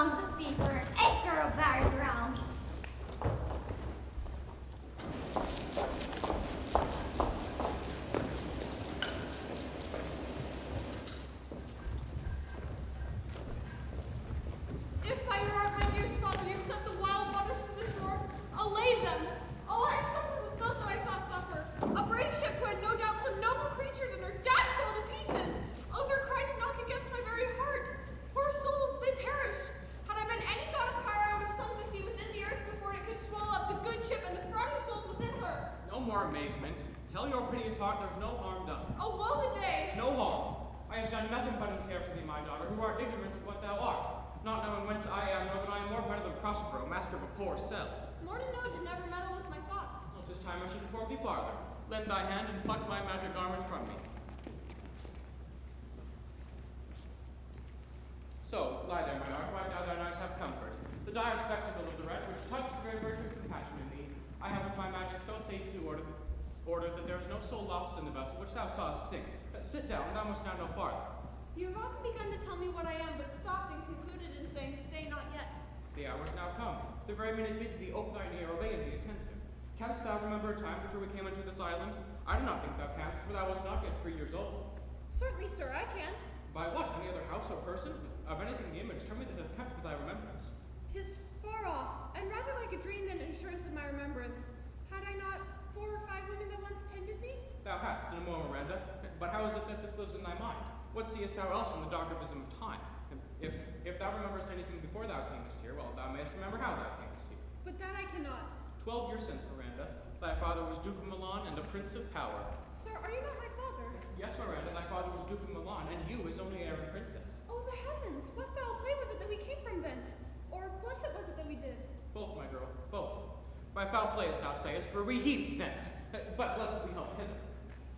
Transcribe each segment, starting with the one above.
longs to see for an acre of barren ground. If by your art, my dear father, you've sent the wild waters to the shore, allay them. Oh, I have suffered with those that I saw suffer. A brave ship who had no doubt some noble creatures and are dashed all to pieces. Oh, their cry did knock against my very heart. Poor souls, they perished. Had I been any god of power, I would have sunk the sea within the earth before it could swallow up the good ship and the thriving souls within her. No more amazement. Tell your piteous heart there's no harm done. Oh, woe the day! No harm. I have done nothing but care for thee, my daughter, who art ignorant of what thou art, not knowing whence I am, nor that I am more better than Prospero, master of a poor cell. More to know to never meddle with my thoughts. Well, 'tis time I should inform thee farther. Lend thy hand and pluck my magic garment from me. So, lie there, my daughter, right now thine eyes have comfort. The dire spectacle of the wreck, which touched the very virtue of compassion in thee, I have with my magic so safely ordered that there is no soul lost in the vessel which thou sawest sink. Sit down, thou must now know farther. You have often begun to tell me what I am, but stopped and concluded in saying, stay not yet. The hour is now come. The very minute bids thee open thine ear, obey and be attentive. Canst thou remember a time before we came into this island? I do not think thou canst, for thou wast not yet 3 years old. Certainly, sir, I can. By what? Any other house or person? Of anything the image, show me that hath kept with thy remembrance. 'Tis far off, and rather like a dream than assurance of my remembrance. Had I not 4 or 5 women that once tended me? Thou hadst, no more, Miranda. But how is it that this lives in thy mind? What seest thou else in the dark abysm of time? If thou rememberest anything before thou camest here, well, thou mayest remember how thou camest here. But that I cannot. 12 years since, Miranda, thy father was Duke of Milan and a prince of power. Sir, are you not my father? Yes, Miranda, thy father was Duke of Milan, and you his only heir and princess. Oh, the heavens! What foul play was it that we came from thence? Or blessed was it that we did? Both, my girl, both. By foul play, as thou sayest, were we heaped thence, but blessed we helped hither.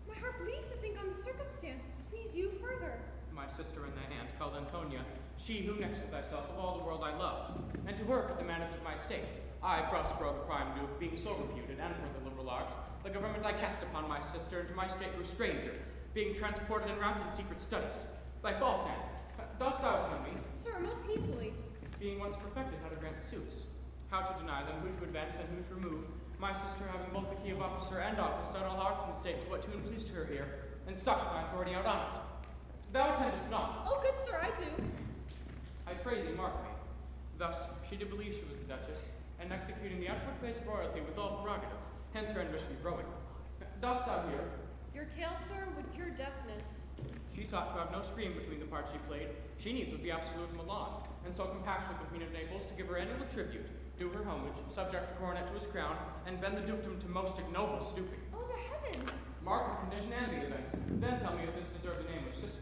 My heart bleeds to think on the circumstance. Please you further. My sister and thy aunt, called Antonia, she who next to thyself of all the world I loved, and to her put the manage of my state. I, Prospero the prime duke, being so reputed, and for the liberal arts, the government I cast upon my sister, and to my state grew stranger, being transported and wrapped in secret studies. Thy false aunt, dost thou tell me? Sir, most heedfully. Being once perfected how to grant suits, how to deny them, who to advance and who to remove, my sister having both the key of officer and office, set all hearts in the state to what tune pleased her ear, and sucked my authority out on it. Thou attendest not. Oh, good sir, I do. I pray thee, mark me. Thus, she did believe she was the Duchess, and executing the outward face of royalty with all prerogative, hence her ambition growing. Dost thou hear? Your tale, sir, would cure deafness. She sought to have no scream between the parts she played. She needs would be absolute in Milan, and so compassionate the Queen of Naples to give her annual tribute, do her homage, subject the coronet to his crown, and bend the dukedom to most ignoble stooping. Oh, the heavens! Mark the condition and the event, then tell me if this deserve the name of sister.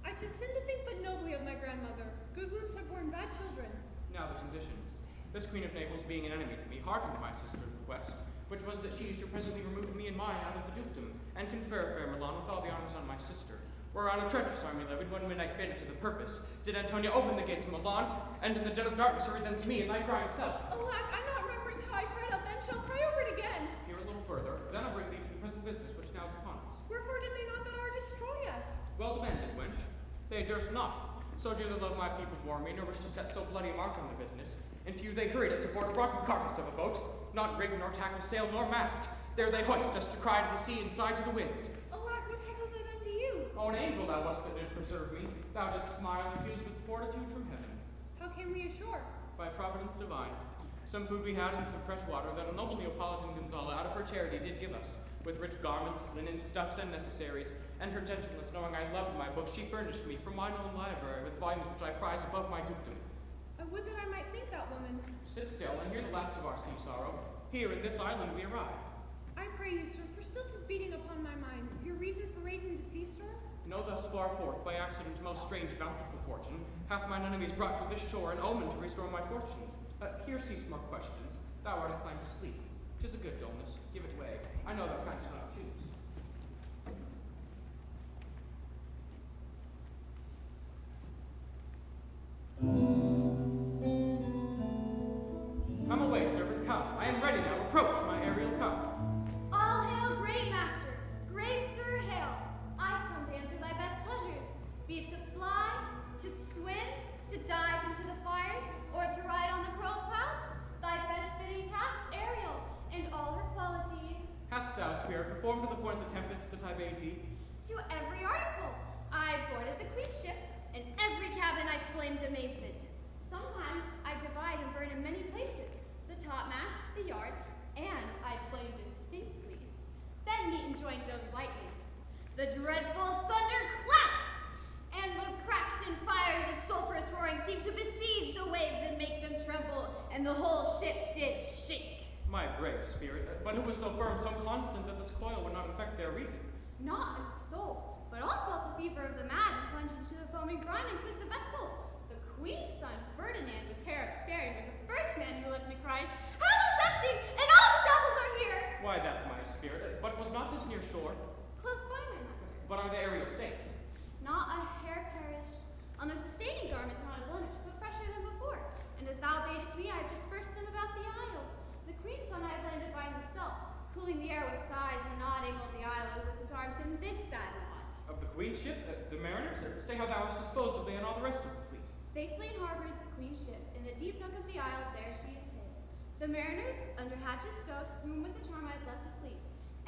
I should sin to think but nobly of my grandmother. Good wombs have borne bad children. Now the condition. This Queen of Naples being an enemy to me, hearkened to my sister's request, which was that she should presently remove me and mine out of the dukedom, and confer fair Milan with all the honors on my sister. Whereon a treacherous army levied one midnight bid to the purpose, did Antonia open the gates of Milan, and in the dead of darkness hurried thence me and thy crying self. Alack, I'm not remembering how I cried out then, shall cry over it again. Here a little further, then I'll bring thee to the present business which now is upon us. Wherefore did they not that hour destroy us? Well demanded, wench. They durst not. So dear the love my people bore me, nor wish to set so bloody a mark on the business. In few they hurried us aboard a rotten carcass of a boat, not rig nor tackle sail nor mast. There they hoist us to cry to the sea and sigh to the winds. Alack, what troubles I then to you? Oh, an angel thou wast that did preserve me. Thou didst smile and fuse with fortitude from heaven. How came we ashore? By providence divine. Some food we had and some fresh water that a noble Neapolitan Gonzala out of her charity did give us, with rich garments, linen, stuffs, and necessaries, and her gentleness, knowing I loved my books, she furnished me from mine own library with volumes which I prize above my dukedom. I would that I might think that woman. Sit still and hear the last of our sea sorrow. Here in this island we arrived. I pray you, sir, for still 'tis beating upon my mind. Your reason for raising the sea star? Know thus far forth, by accident most strange bountiful fortune, hath mine enemies brought to this shore an omen to restore my fortunes. Here cease more questions. Thou art inclined to sleep. 'Tis a good dullness. Give it way. I know thou canst not choose. Come away, servant, come. I am ready now. Approach, my Ariel, come. All hail, great master, grave sir, hail. I come to answer thy best pleasures, be it to fly, to swim, to dive into the fires, reformed to the point of the Tempest that I bade thee? To every article. I boarded the Queen's ship, and every cabin I flamed amazement. Sometimes I divide and burn in many places, the topmast, the yard, and I flame distinctly. Then meet and join Jove's lightning. The dreadful thunder claps, and the cracks and fires of sulphurous roaring seem to besiege the waves and make them tremble, and the whole ship did shake. My brave spirit, but who was so firm, so constant that this coil would not affect their reason? Not a soul, but all felt a fever of the mad and plunged into the foaming brine and quit the vessel. The Queen's son, Ferdinand, with hair upstaring, was the first man who left me crying, "Hell is empty, and all the devils are here!" Why, that's my spirit. But was not this near shore? Close by, my master. But are the areas safe? Not a hair perished. On their sustaining garments not a blemish, but fresher than before. And as thou badest me, I have dispersed them about the isle. The Queen's son I have landed by himself, cooling the air with sighs and nodding all the island with his arms in this sad knot. Of the Queen's ship, the mariners? Say how thou hast disposed of thee and all the rest of the fleet. Safely in harbor is the Queen's ship. In the deep nook of the isle, there she is hid. The mariners, under hatches stowed, whom with the charm I have left asleep.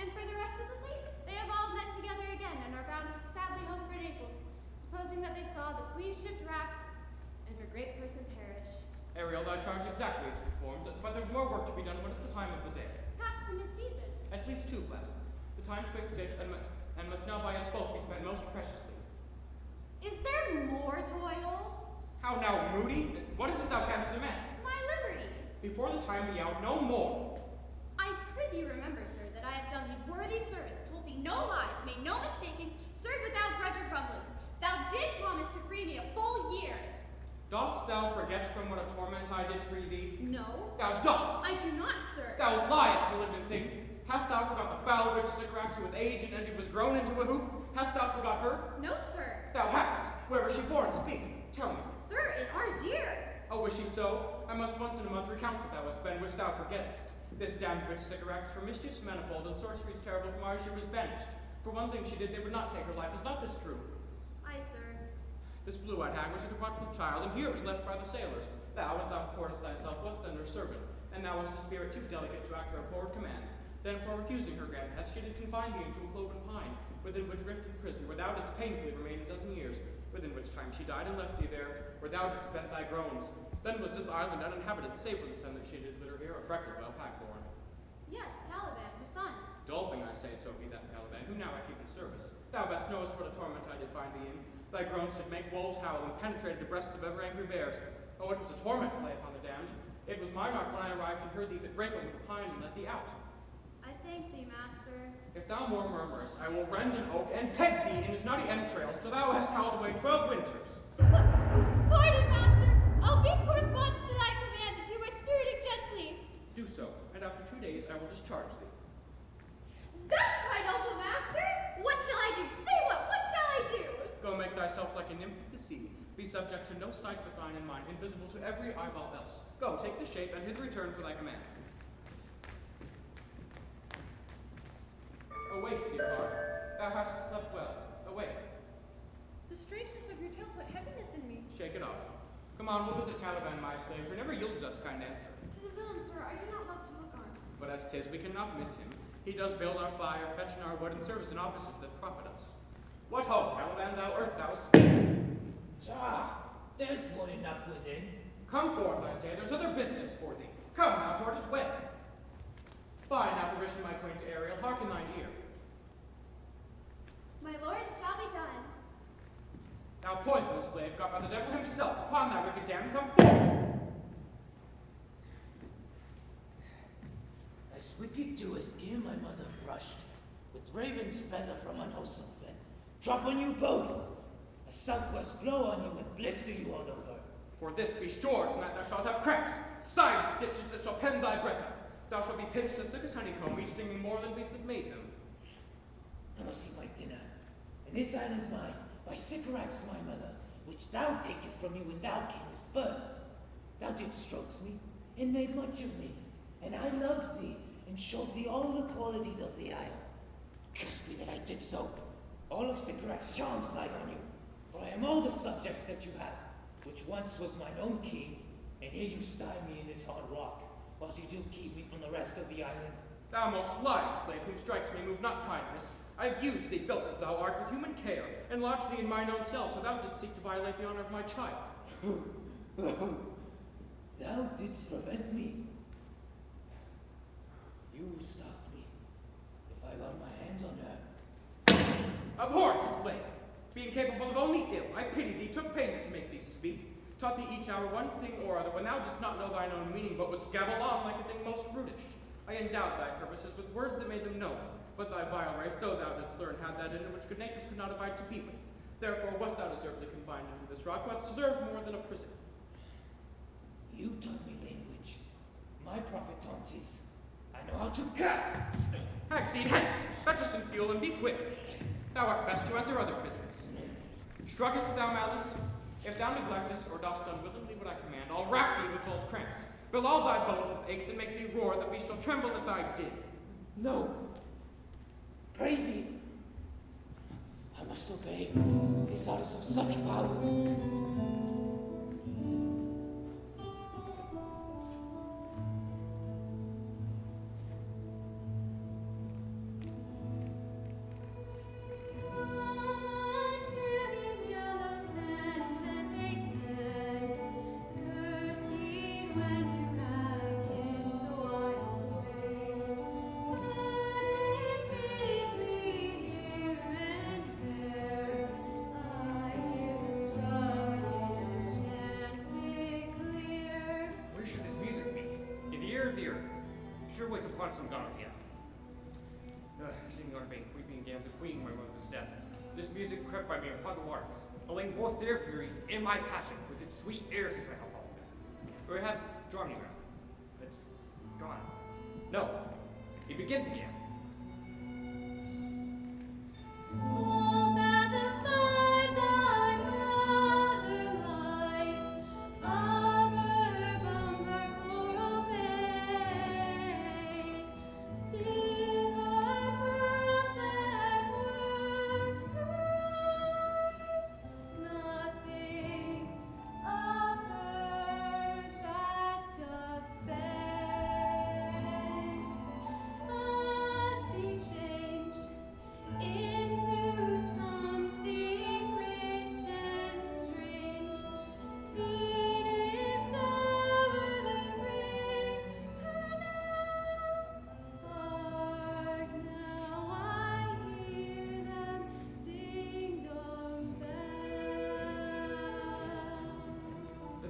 And for the rest of the fleet, they have all met together again and are bound sadly home for Naples, supposing that they saw the Queen's ship wreck and her great person perish. Ariel, thy charge exactly is performed, but there's more work to be done. What is the time of the day? Past the mid-season. At least 2 glasses. The time twixt 6 and must now by us both be spent most preciously. Is there more toil? How now, Moody? What is it thou canst demand? My liberty. Before the time be out, no more. I prithee remember, sir, that I have done thee worthy service, told thee no lies, made no mistakings, served without grudge or grumblings. Thou did promise to free me a full year. Dost thou forget from what a torment I did free thee? No. Thou dost! I do not, sir. Thou liest, malignant thing! Hast thou forgot the foul witch Sycorax, who with age and envy was grown into a hoop? Hast thou forgot her? No, sir. Thou hast! Where was she born? Speak! Tell me. Sir, in Argier. Oh, was she so? I must once in a month recount what thou hast been, which thou forgettest. This damned witch Sycorax, for mischiefs manifold and sorceries terrible from Argier was banished. For one thing she did, they would not take her life. Is not this true? Aye, sir. This blue-eyed hag was a departed child, and here was left by the sailors. Thou, as thou portest thyself, wast then her servant, and thou wast a spirit too delicate to act her abhorred commands. Then, for refusing her grand hest, she did confine thee into a cloven pine, within which rifted prison, where thou didst painfully remain a dozen years, within which time she died and left thee there, where thou didst vent thy groans. Then was this island uninhabited, save for the son that she did litter here, a freckled well pack-born. Yes, Caliban, her son. Dolphin, I say, so be that Caliban, who now I keep in service. Thou best knowest what a torment I did find thee in. Thy groans should make wolves howl and penetrated the breasts of ever angry bears. Oh, it was a torment to lay upon the damned. It was my mark when I arrived and heard thee that break over the pine and let thee out. I thank thee, master. If thou more murmurest, I will rend an oak and peg thee in his nutty entrails till thou hast howled away 12 winters. Pardon, master. I'll be correspondent to thy command and do my spiriting gently. Do so, and after 2 days I will discharge thee. That's my noble master. What shall I do? Say what shall I do? Go make thyself like a nymph of the sea. Be subject to no sight but thine and mine, invisible to every eyeball else. Go, take this shape, and hither return for thy command. Awake, dear heart. Thou hast slept well. Awake. The strangeness of your tale put heaviness in me. Shake it off. Come on, we'll visit Caliban, my slave, for never yields us kind answer. To the villain, sir, I do not love to look on. But as 'tis, we cannot miss him. He does build our fire, fetch in our wood, and service in offices that profit us. What ho, Caliban, thou earth, thou Ah, there's wood enough within. Come forth, I say, there's other business for thee. Come now, toward his way. Fine apparition, my quaint Ariel, hearken thine ear. My lord, it shall be done. Thou poisonous slave, got by the devil himself, upon thy wicked dam, come forth. As wicked do as ere my mother brushed, with raven's feather from unwholesome fen, drop on you both, a southwest blow on you and blister you all over. For this be sure, tonight thou shalt have cracks, side stitches that shall pen thy breath out. Thou shalt be pinched as thick as honeycomb, each stinging more than beasts that made them. I must eat my dinner, and this island's mine, by Sycorax my mother, which thou takest from me when thou camest first. Thou didst strokes me, and made much of me, and I loved thee, and showed thee all the qualities of the isle. Curse be that I did so. All of Sycorax's charms lie on you, for I am all the subjects that you have, which once was mine own king, and here you style me in this hard rock, whilst you do keep me from the rest of the island. Thou most lying slave, whom strikes me move not kindness. I have used thee, built as thou art, with human care, and lodged thee in mine own cell, till thou didst seek to violate the honor of my child. Thou didst prevent me. You stopped me. If I got my hands on her. Abhor, slave! Being capable of only ill, I pity thee, took pains to make thee speak, taught thee each hour one thing or other, when thou didst not know thine own meaning, but wouldst gabble on like a thing most brutish. I endowed thy purposes with words that made them known, but thy vile race, though thou didst learn, had that in it which good natures could not abide to be with. Therefore wast thou deservedly confined into this rock, wast deserved more than a prison. You taught me language. My prophet taught is, I know how to curse. Hagseed, hence! Fetch us some fuel and be quick. Thou art best to answer other business. Shruggest thou malice? If thou neglectest, or dost unwillingly what I command, I'll rack thee with old cramps, fill all thy bones with aches, and make thee roar that we shall tremble at thy din. No. Pray thee. I must obey. These orders of such power. Some Gonorrhea. Signor Bane, weeping again the queen, my mother's death. This music crept by me upon the waters, allaying both their fury and my passion with its sweet airs as I have followed it. Or it has drawn me rather. It's gone. No, it begins again.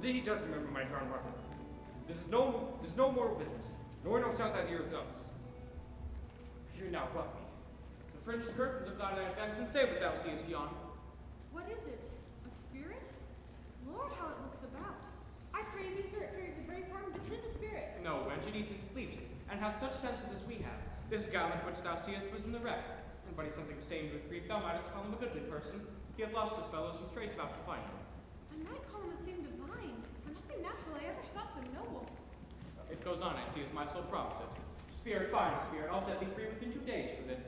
Thee does remember my drawn weapon. There's no more business, nor no sound that ear thumbs. Here now, buff me. The fringed curtains of thine advance and say what thou seest yon. What is it? A spirit? Lord, how it looks about. I pray thee, sir, it carries a brave form, but 'tis a spirit. No, wench, it eats and sleeps, and hath such senses as we have. This gallant which thou seest was in the wreck, and but he something stained with grief, thou mightest call him a goodly person. He hath lost his fellows and strays about to find him. I might call him a thing divine, for nothing natural I ever saw so noble. It goes on, I see, as my soul prompts it. Spirit, fine spirit, I'll set thee free within 2 days for this.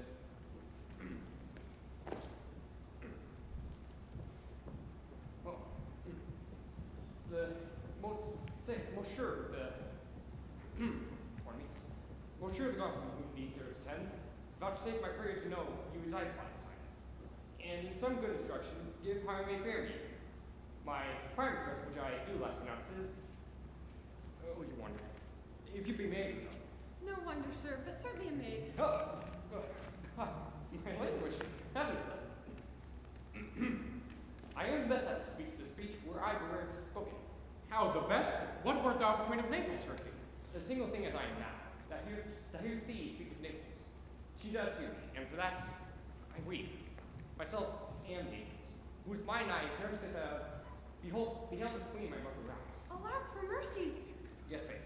Well, the Monsieur the Gospel whom these sirs attend, vouchsafe my prayer to know you reside upon this island, and in some good instruction give how I may bear you. My prime request, which I do last pronounce, is you wonder, if you be maid, No wonder, sir, but certainly a maid. My language, heavens. I am best at speaks the speech where I the words is spoken. How the best? What wert thou of the Queen of Naples heard thee? The single thing as I am now, that hears thee speak of Naples. She does hear me, and for that I weep. Myself and thee, whose mine eyes never since beheld the queen my mother roused. Alack for mercy! Yes, faith.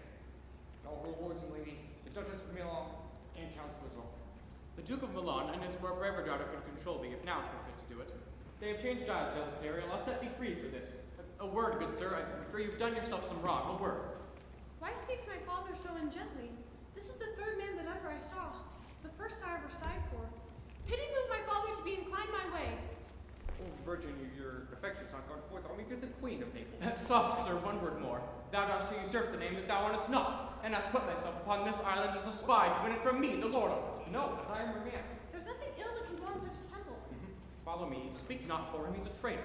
All her lords and ladies, the Duchess of Milan, and councilors all. The Duke of Milan and his more braver daughter could control thee, if now 'twere fit to do it. They have changed eyes, delicate Ariel. I'll set thee free for this. A word, good sir, for you've done yourself some wrong. A word. Why speaks my father so ungently? This is the third man that ever I saw, the first I ever sighed for. Pity move my father to be inclined my way. Oh, Virgin, your affections not gone forth. I'll make you the queen of Naples. Soft, sir, one word more. Thou dost usurp the name that thou ownest not, and hast put thyself upon this island as a spy to win it from me, the lord of it. No, as I am your man. There's nothing ill that can dwell in such a temple. Follow me, speak not for him, he's a traitor.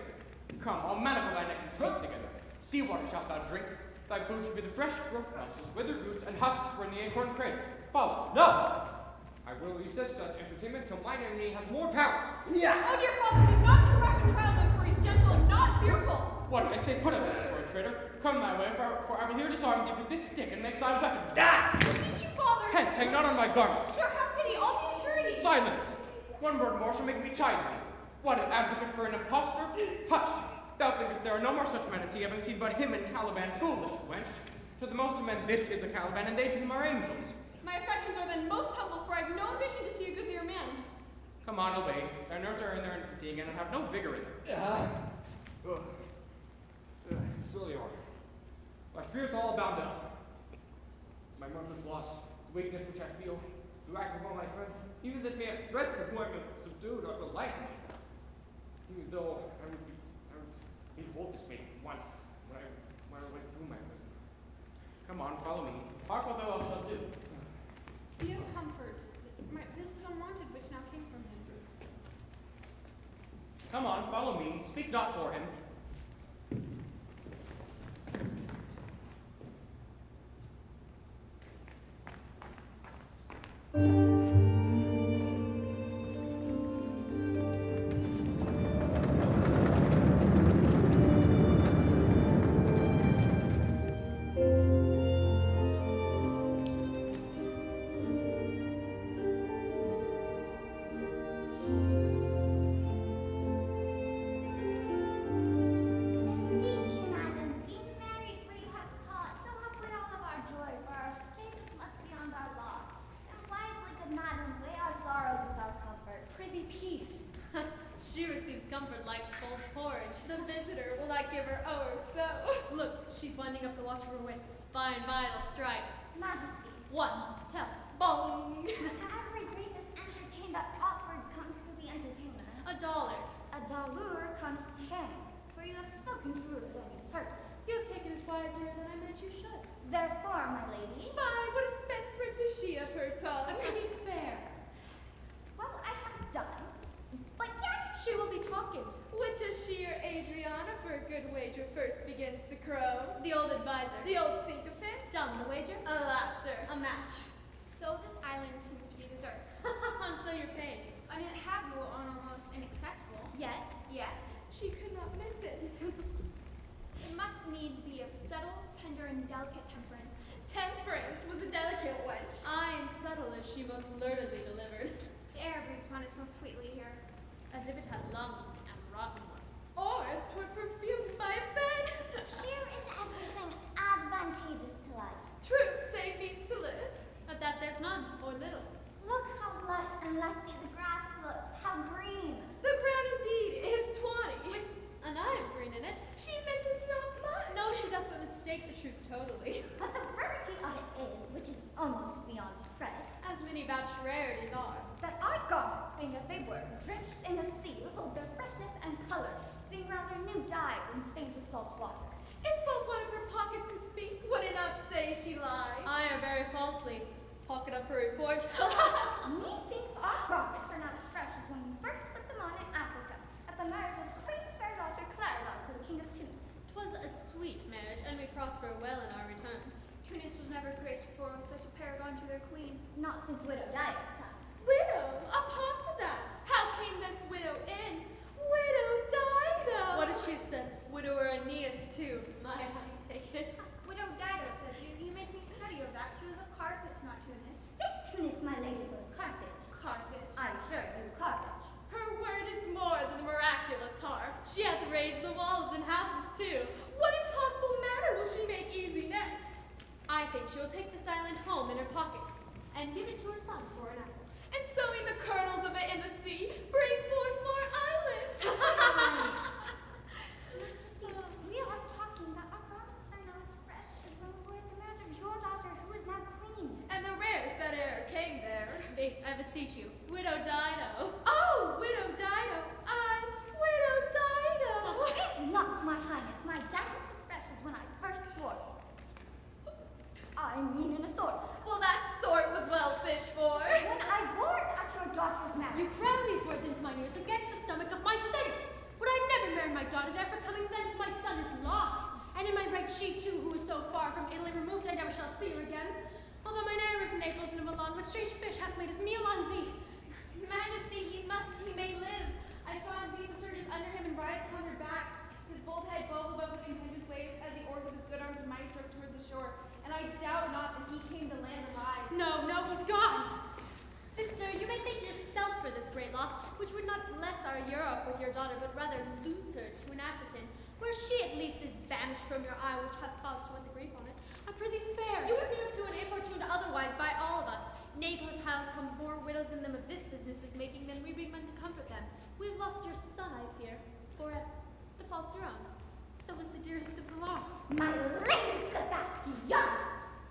Come, I'll manacle thy neck and feet together. Sea water shalt thou drink. Thy food shall be the fresh broke muscles, withered roots, and husks were in the acorn cradle. Follow. No! I will resist such entertainment till mine enemy has more power. Yeah! Oh, dear father, do not too rash a trial him, for he's gentle and not fearful. What did I say? Put up this sword, traitor. Come thy way, for I will here disarm thee with this stick and make thy weapon. Ah! Beseech you, father. Hence, hang not on my garments. Sir, have pity, all need surety. Silence! One word more shall make me chide thee. What, an advocate for an impostor? Hush! Thou thinkest there are no more such men as he, having seen but him and Caliban, foolish wench. To the most of men this is a Caliban, and they to him are angels. My affections are then most humble, for I have no ambition to see a goodlier man. Come on, obey. Thy nerves are in their infancy again and have no vigor in them. So they are. My spirit's all bound up. My mother's loss, the weakness which I feel, the lack of all my friends, even this man's threats to whom I've been subdued are the light to me. Even though I was behold this maiden once when I went through my prison. Come on, follow me. Hark what thou shalt do. Be of comfort. This is unwanted which now came from him. Come on, follow me. Speak not for him. She receives comfort like cold porridge. The visitor will not give her o'er so. Look, she's winding up the watch of her wit. By and by it'll strike. Majesty, One, tell. Bong! every grief is entertained that offered comes to the entertainer. $1. A dollar comes to him, for you have spoken truly when you purpose. You have taken it wiser than I meant you should. Therefore, my lady, Fine, what a spendthrift is she of her tongue. A pretty spare. well, I have done, but yet She will be talking. Which is she or Adriana for a good wager first begins to crow? The old advisor. The old sycophant. Done the wager. A laughter. A match. Though this island seems to be deserted, So you're paid. uninhabitable and almost inaccessible, Yet, she could not miss it. it must needs be of subtle, tender, and delicate temperance. Temperance was a delicate wench. Aye, and subtle as she most learnedly delivered. The air breathes upon us most sweetly here. As if it had lungs and rotten ones. Or as 'twere perfumed by a fan. here is everything advantageous to life. Truth, say means to live. But that there's none, or little. Look how lush and lusty the grass looks, how green. The ground indeed is 20. With an eye of green in it. She misses not much. No, she doth but mistake the truth totally. But the rarity of it is, which is almost beyond credit, As many vouched rarities are. that our garments, being as they were, drenched in the sea, hold their freshness and color, being rather new dyed than stained with salt water. If but one of her pockets could speak, would it not say she lied? Aye, or very falsely. Pocket up her report. Methinks our garments are not as fresh as when we first put them on in Africa, at the marriage of Queen's fair daughter Clara to the King of Tunis. 'Twas a sweet marriage, and we prosper well in our return. Tunis was never graced before such a paragon to their queen. Not since widow Dia's time. Widow, upon to that. How came this widow in? Widow Dido. What if she had said, widower Aeneas too? My, I take it. Widow Dido, said you make me study of that. She was of Carthage, not Tunis. This Tunis, my lady, was Carthage. Carthage. I assure you, Carthage. Her word is more than the miraculous harp. She hath raised the walls and houses too. What impossible matter will she make easy next? I think she will take this island home in her pocket and give it to her son for an apple. And sowing the kernels of it in the sea, bring forth more islands. Majesty, we are talking that our garments are now as fresh as when we were at the marriage of your daughter, who is now queen. And the rarest that e'er came there. Wait, I beseech you, Widow Dido. Oh, Widow Dido, I, Widow shall see her again. Although mine heir of Naples and of Milan, what strange fish hath made his meal on thee? Majesty, he may live. I saw him beat the soldiers under him and ride upon their backs. His bold head bowled above with contentious waves as he oared with his good arms and mighty stroke towards the shore. And I doubt not that he came to land alive. No, he's gone. Sister, you may thank yourself for this great loss, which would not bless our Europe with your daughter, but rather lose her to an African, where she at least is banished from your eye, which hath cause to wet the grief on it. I prithee spare. You appeal to an importuned otherwise by all of us. Naples has come more widows in them of this business is making than we bring men to comfort them. We have lost your son, I fear, forever. The fault's your own. So was the dearest of the loss. My lady Sebastian,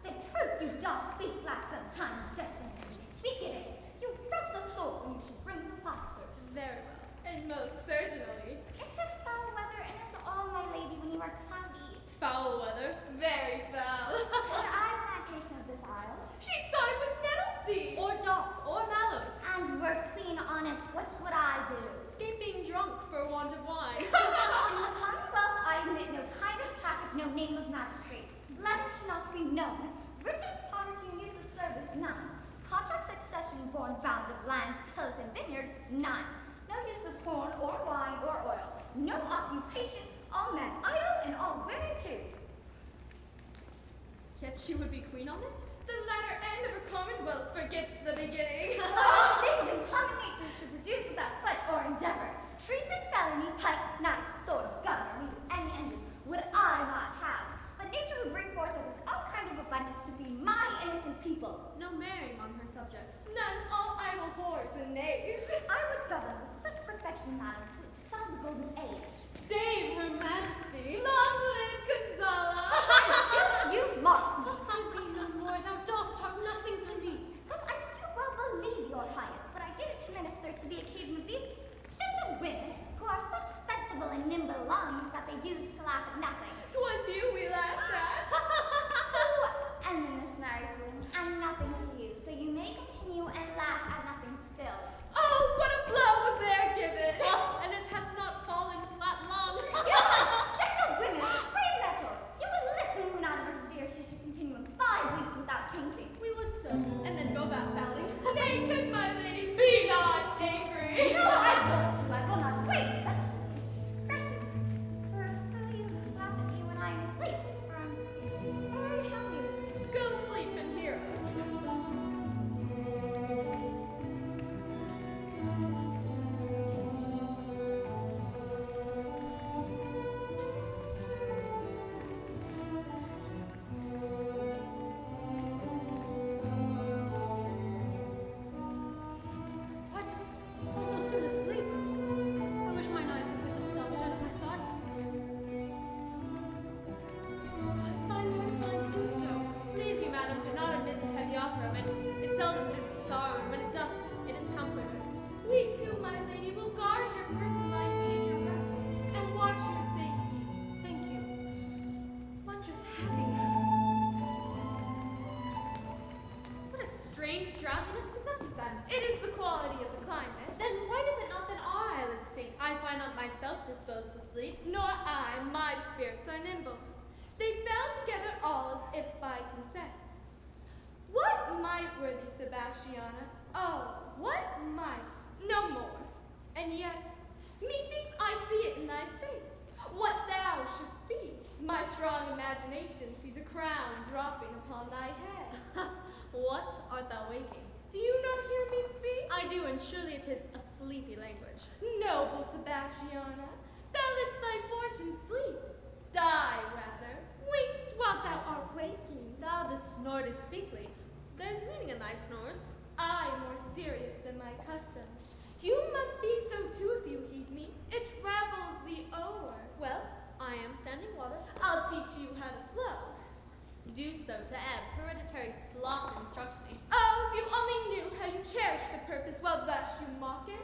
the truth you doth speak like some time definitely speak it. You broke the sword when you should bring the plaster. Very well. And most certainly. It is foul weather, and is all, my lady, when you are cloudy. Foul weather. Very foul. Would I plantation of this isle? She started with nettle seed. Or docks, or mallows. And were queen on it, what would I do? Escaping drunk for want of wine. In the Commonwealth, I admit no kind of traffic, no name of magistrate. Blemish not to be known. Riches, poverty, and use of service, none. Contract succession born bound of land, tillth, and vineyard, none. No use of corn, or wine, or oil. No occupation, all men idle, and all women too. Yet she would be queen on it? The latter end of a commonwealth forgets the beginning. All things in common nature should produce without sweat or endeavor. Treason, felony, pike, knife, sword, gun, or needle, any engine would I not have. But nature would bring forth of its own kind of abundance to feed my innocent people. No marrying on her subjects. None, all idle whores and knaves. I would govern with such perfection, madam, to excel the golden age. Save her majesty. Long live Gonzala. Do you mock me? I be no more, thou dost talk nothing to me. But I too well believe your highness, but I did it to minister to the occasion of these gentle women, who are such sensible and nimble lungs that they use to laugh at nothing. 'Twas you we laughed at. And then this married room, and nothing to you, so you may continue and laugh at nothing still. Oh, what a blow was there given. And it hath not fallen flat long. You gentle women, brave metal, you would lift the moon out of her sphere if she should continue in 5 weeks without changing. We would so, and then go back valley. Nay, good my lady, be not angry. No, I will not waste such expression. For will you laugh at me when I am asleep? For I'm very happy. Go sleep and hear us. What? I'm so soon asleep. I wish mine eyes would put themselves shut of my thoughts. I find them inclined to do so. Please you, madam, do not omit the heavy offer of it. It seldom visits sorrow, and when it doth, it is comfort. We too, my lady, will guard your person while you take your rest, and watch your safety. Thank you. Wondrous heavy. What a strange drowsiness possesses them. It is the quality of the climate. Then why doth it not that our island sink? I find not myself disposed to sleep. Nor I, my spirits are nimble. They fell together all as if by consent. What might, worthy Sebastiana? Oh, what might? No more. And yet, methinks I see it in thy face. What thou shouldst be. My strong imagination sees a crown dropping upon thy head. What art thou waking? Do you not hear me speak? I do, and surely it is a sleepy language. Noble Sebastiana, thou lett'st thy fortune sleep. Die, rather, wakest while thou art waking. Thou dost snore distinctly. There's meaning in thy snores. I more serious than my custom. You must be so too if you heed me. It travels the o'er. Well, I am standing water. I'll teach you how to flow. Do so to ebb. Hereditary sloth instructs me. Oh, if you only knew how you cherish the purpose while thus you mock it.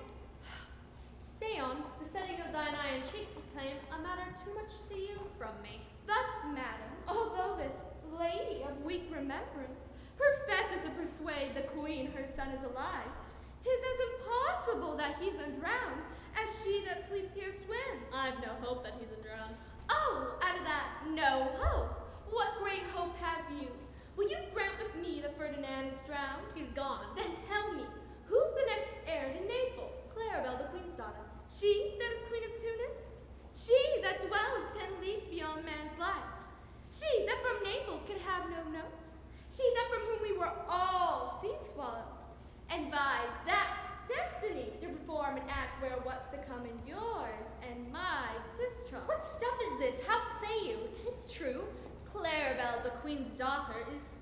Say on, the setting of thine eye and cheek proclaim a matter too much to yield from me. Thus, madam, although this lady of weak remembrance professes to persuade the queen her son is alive, 'tis as impossible that he's undrowned as she that sleeps here swim. I've no hope that he's drowned. Oh, out of that, no hope. What great hope have you? Will you grant with me that Ferdinand is drowned? He's gone. Then tell me, who's the next heir to Naples? Clarabelle, the queen's daughter. She that is queen of Tunis? She that dwells 10 leagues beyond man's life? She that from Naples can have no note? She that from whom we were all sea swallowed? And by that destiny to perform an act where what's to come in yours and my distrust. What stuff is this? How say you? 'Tis true. Clarabelle, the queen's daughter, is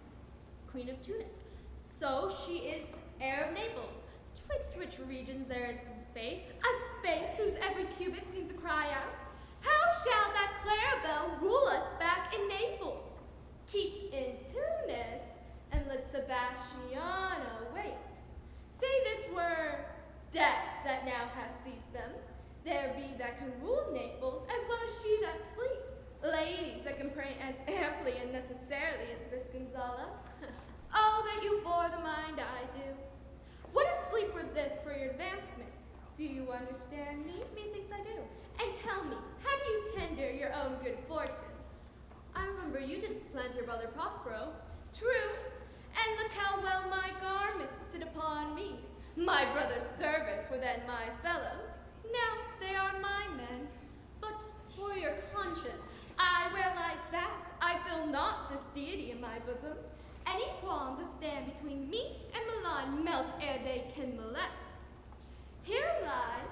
queen of Tunis. So she is heir of Naples. Twixt which regions there is some space. A space whose every cubit seems to cry out, how shall that Clarabelle rule us back in Naples? Keep in Tunis, and let Sebastiana wait. Say this were death that now hath seized them. There be that can rule Naples as well as she that sleeps. Ladies that can pray as amply and necessarily as this Gonzala. Oh, that you bore the mind I do. What a sleep were this for your advancement? Do you understand me? Methinks I do. And tell me, how do you tender your own good fortune? I remember you did supplant your brother Prospero. True, and look how well my garments sit upon me. My brother's servants were then my fellows. Now they are my men. But for your conscience. I realize that. I feel not this deity in my bosom. Any qualms that stand between me and Milan melt ere they can molest. Here lies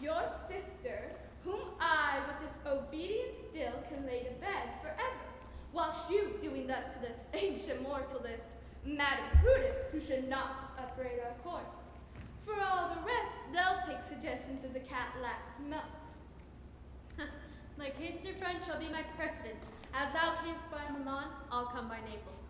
your sister, whom I with this obedient still can lay to bed forever, whilst you doing thus to this ancient morsel, this Madam Prudence, who should not upbraid our course. For all the rest, they'll take suggestions as a cat laps milk. My case, dear friend, shall be my precedent. As thou camest by Milan, I'll come by Naples.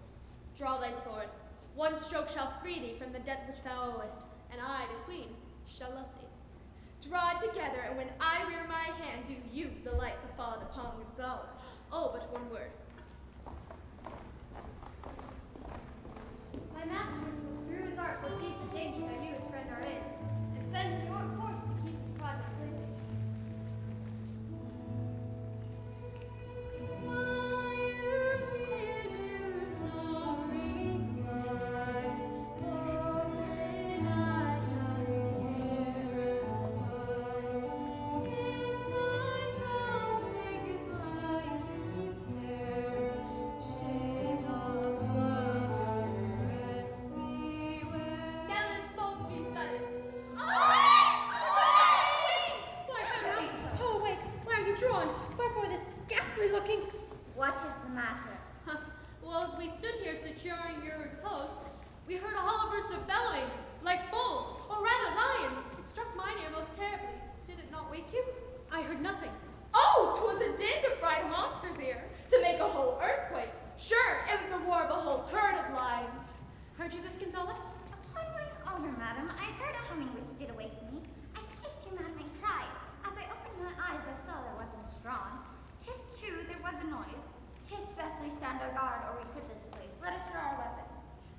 Draw thy sword. One stroke shall free thee from the debt which thou owest, and I, the queen, shall love thee. Draw it together, and when I rear my hand, do you the light to fall upon Gonzalo. Oh, but one word. My master, through his art, foresees the danger that you, his friend, are in, and sends your forth to keep his project living. What is the matter? Well, as we stood here securing your repose, we heard a hollow burst of bellowing, like bulls, or rather lions. It struck mine ear most terribly. Did it not wake you? I heard nothing. Oh, 'twas a din to fright a monster's ear, to make a whole earthquake. Sure, it was the roar of a whole herd of lions. Heard you this, Gonzalo? Upon my honor, madam, I heard a humming which did awaken me. I shaked you, madam, and cried. As I opened my eyes, I saw their weapons drawn. 'Tis true, there was a noise. 'Tis best we stand our guard, or we quit this place. Let us draw our weapons.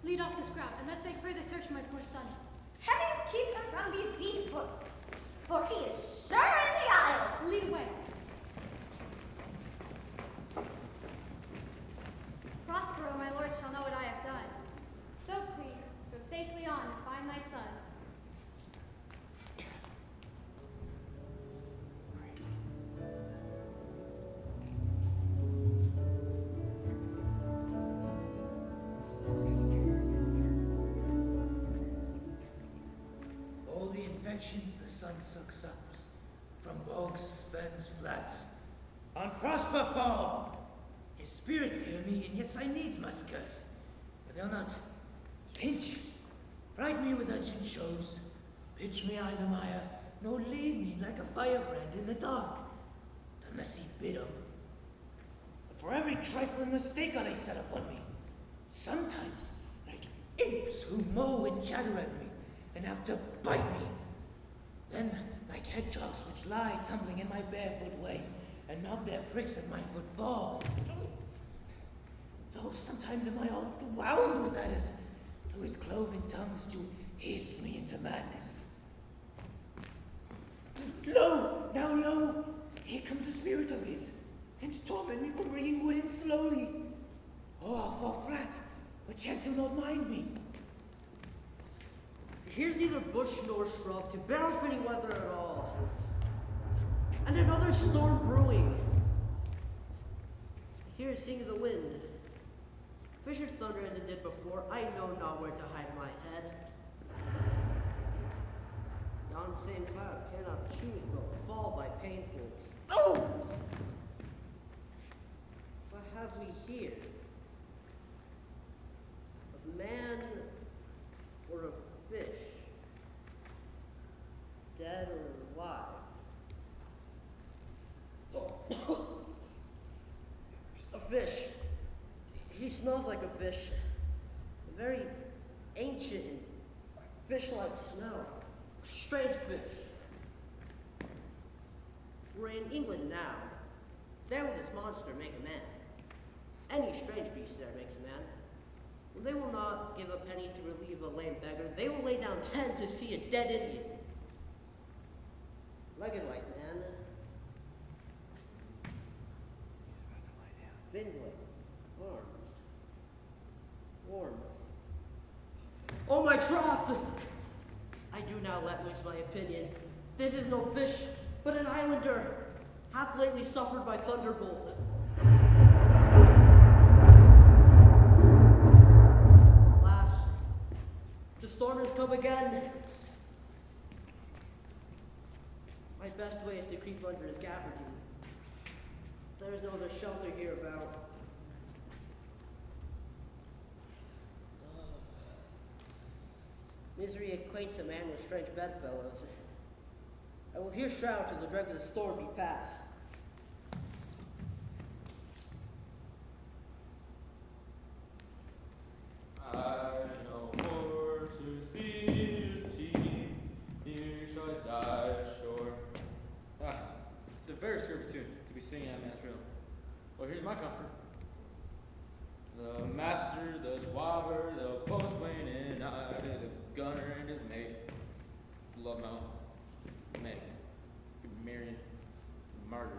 Lead off this crowd, and let's make further search for my poor son. Heavens keep him from these beasts, for he is sure in the isle. Lead away. Prospero, my lord, shall know what I have done. So, queen, go safely on and find my son. All the infections the sun sucks up, from bogs, fens, flats, on prosper fall. His spirits hear me, and yet I needs must curse, but they'll not pinch, fright me with urchin shows, pitch me I the mire, nor leave me like a firebrand in the dark, unless he bid 'em. But for every trifling mistake they set upon me, sometimes like apes who mow and chatter at me, and have to bite me. Then, like hedgehogs which lie tumbling in my barefoot way, and mount their pricks at my footfall. Though sometimes am I overwhelmed with adders, through his cloven tongues to hiss me into madness. Lo! Now lo! Here comes a spirit of his, and to torment me for bringing wood in slowly. Oh, I'll fall flat. But chance will not mind me. Here's neither bush nor shrub to bear off any weather at all. And another storm brewing. Here is singing the wind. Fisher thunder as it did before, I know not where to hide my head. Yon same cloud cannot choose but fall by painfuls. Oh! What have we here? A man or a fish? Dead or alive? A fish. He smells like a fish. A very ancient and fish-like smell. A strange fish. We're in England now. There will this monster make a man. Any strange beast there makes a man. They will not give a penny to relieve a lame beggar. They will lay down 10 to see a dead Indian. Legged white man. Fins like arms. Warm. Oh, my troth! I do now let loose my opinion. This is no fish, but an islander, hath lately suffered by thunderbolt. Alas, the storm has come again. My best way is to creep under his gabardine. There is no other shelter here about. Misery acquaints a man with strange bedfellows. I will here shroud till the dregs of the storm be past. I no more to see, here shall I die ashore. It's a very scurvy tune to be singing at Mass Drill. Well, here's my comfort. The master, the swabber, the boatswain, and I, the gunner and his mate. Love my own mate. Marion, Marjorie.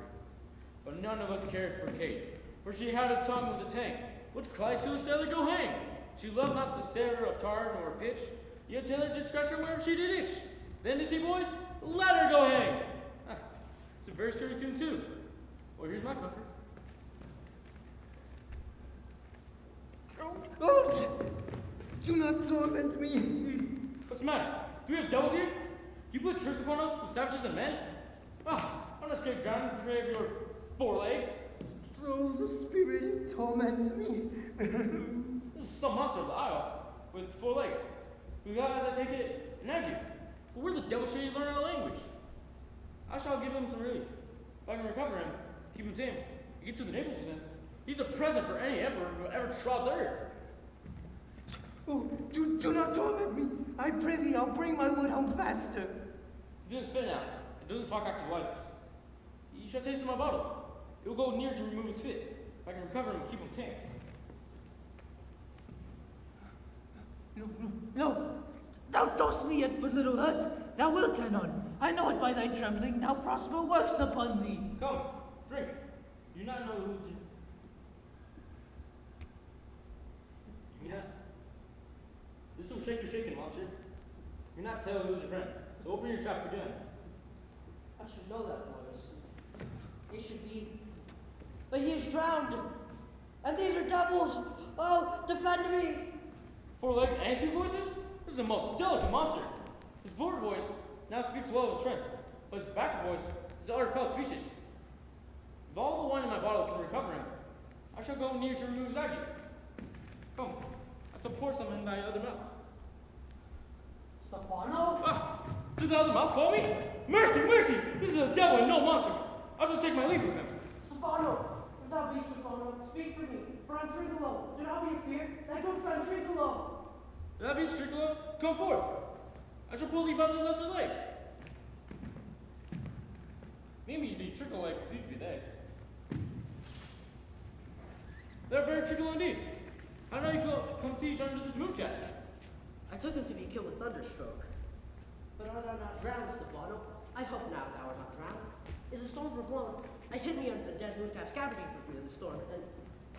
But none of us cared for Kate, for she had a tongue with a tang, which cried to a sailor go hang. She loved not the sailor of tar nor pitch, yet tailor did scratch her wherever she did itch. Then to see boys, let her go hang. It's a very scary tune too. Well, here's my comfort. Oh, do not torment me. What's the matter? Do we have devils here? Do you put tricks upon us with savages and men? I'm not scared, John, to betray your 4 legs. Oh, the spirit torments me. This is some monster of the isle with 4 legs, who got, as I take it, an ague. But where the devil should he learn our language? I shall give him some relief. If I can recover him, keep him tame, and get to the Naples with him. He's a present for any emperor who ever trod the earth. Oh, do not torment me. I prithee, I'll bring my wood home faster. He's in his fit now, and doesn't talk after the wisest. You shall taste of my bottle. It will go near to remove his fit. If I can recover him and keep him tame. No. Thou dost me yet but little hurt. Thou wilt turn on. I know it by thy trembling. Now Prospero works upon thee. Come, drink. You not know who's in. You not. This will shake your shaking, monster. You're not tell who's your friend. So open your traps again. I should know that voice. It should be. But he is drowned. And these are devils. Oh, defend me. 4 legs and 2 voices? This is a most delicate monster. His forward voice now speaks well of his friends, but his back voice is utter foul speeches. If all the wine in my bottle can recover him, I shall go near to remove his ague. Come, I shall pour some in thy other mouth. Stephano? Did the other mouth call me? Mercy, mercy! This is a devil and no monster. I shall take my leave of him. Stephano, if thou be Stephano, speak for me, for I'm Trincolo. Do not be afeard. Thy good friend Trincolo. If that be Strickler, come forth. I shall pull thee by the lesser legs. Maybe the trickle legs, these be they. They're very trickle indeed. How do you come siege under this mooncat? I took him to be killed with thunderstroke. But art thou not drowned, Stephano? I hope now thou art not drowned. Is the storm overblown? I hid me under the dead mooncat's gabardine for fear of the storm, and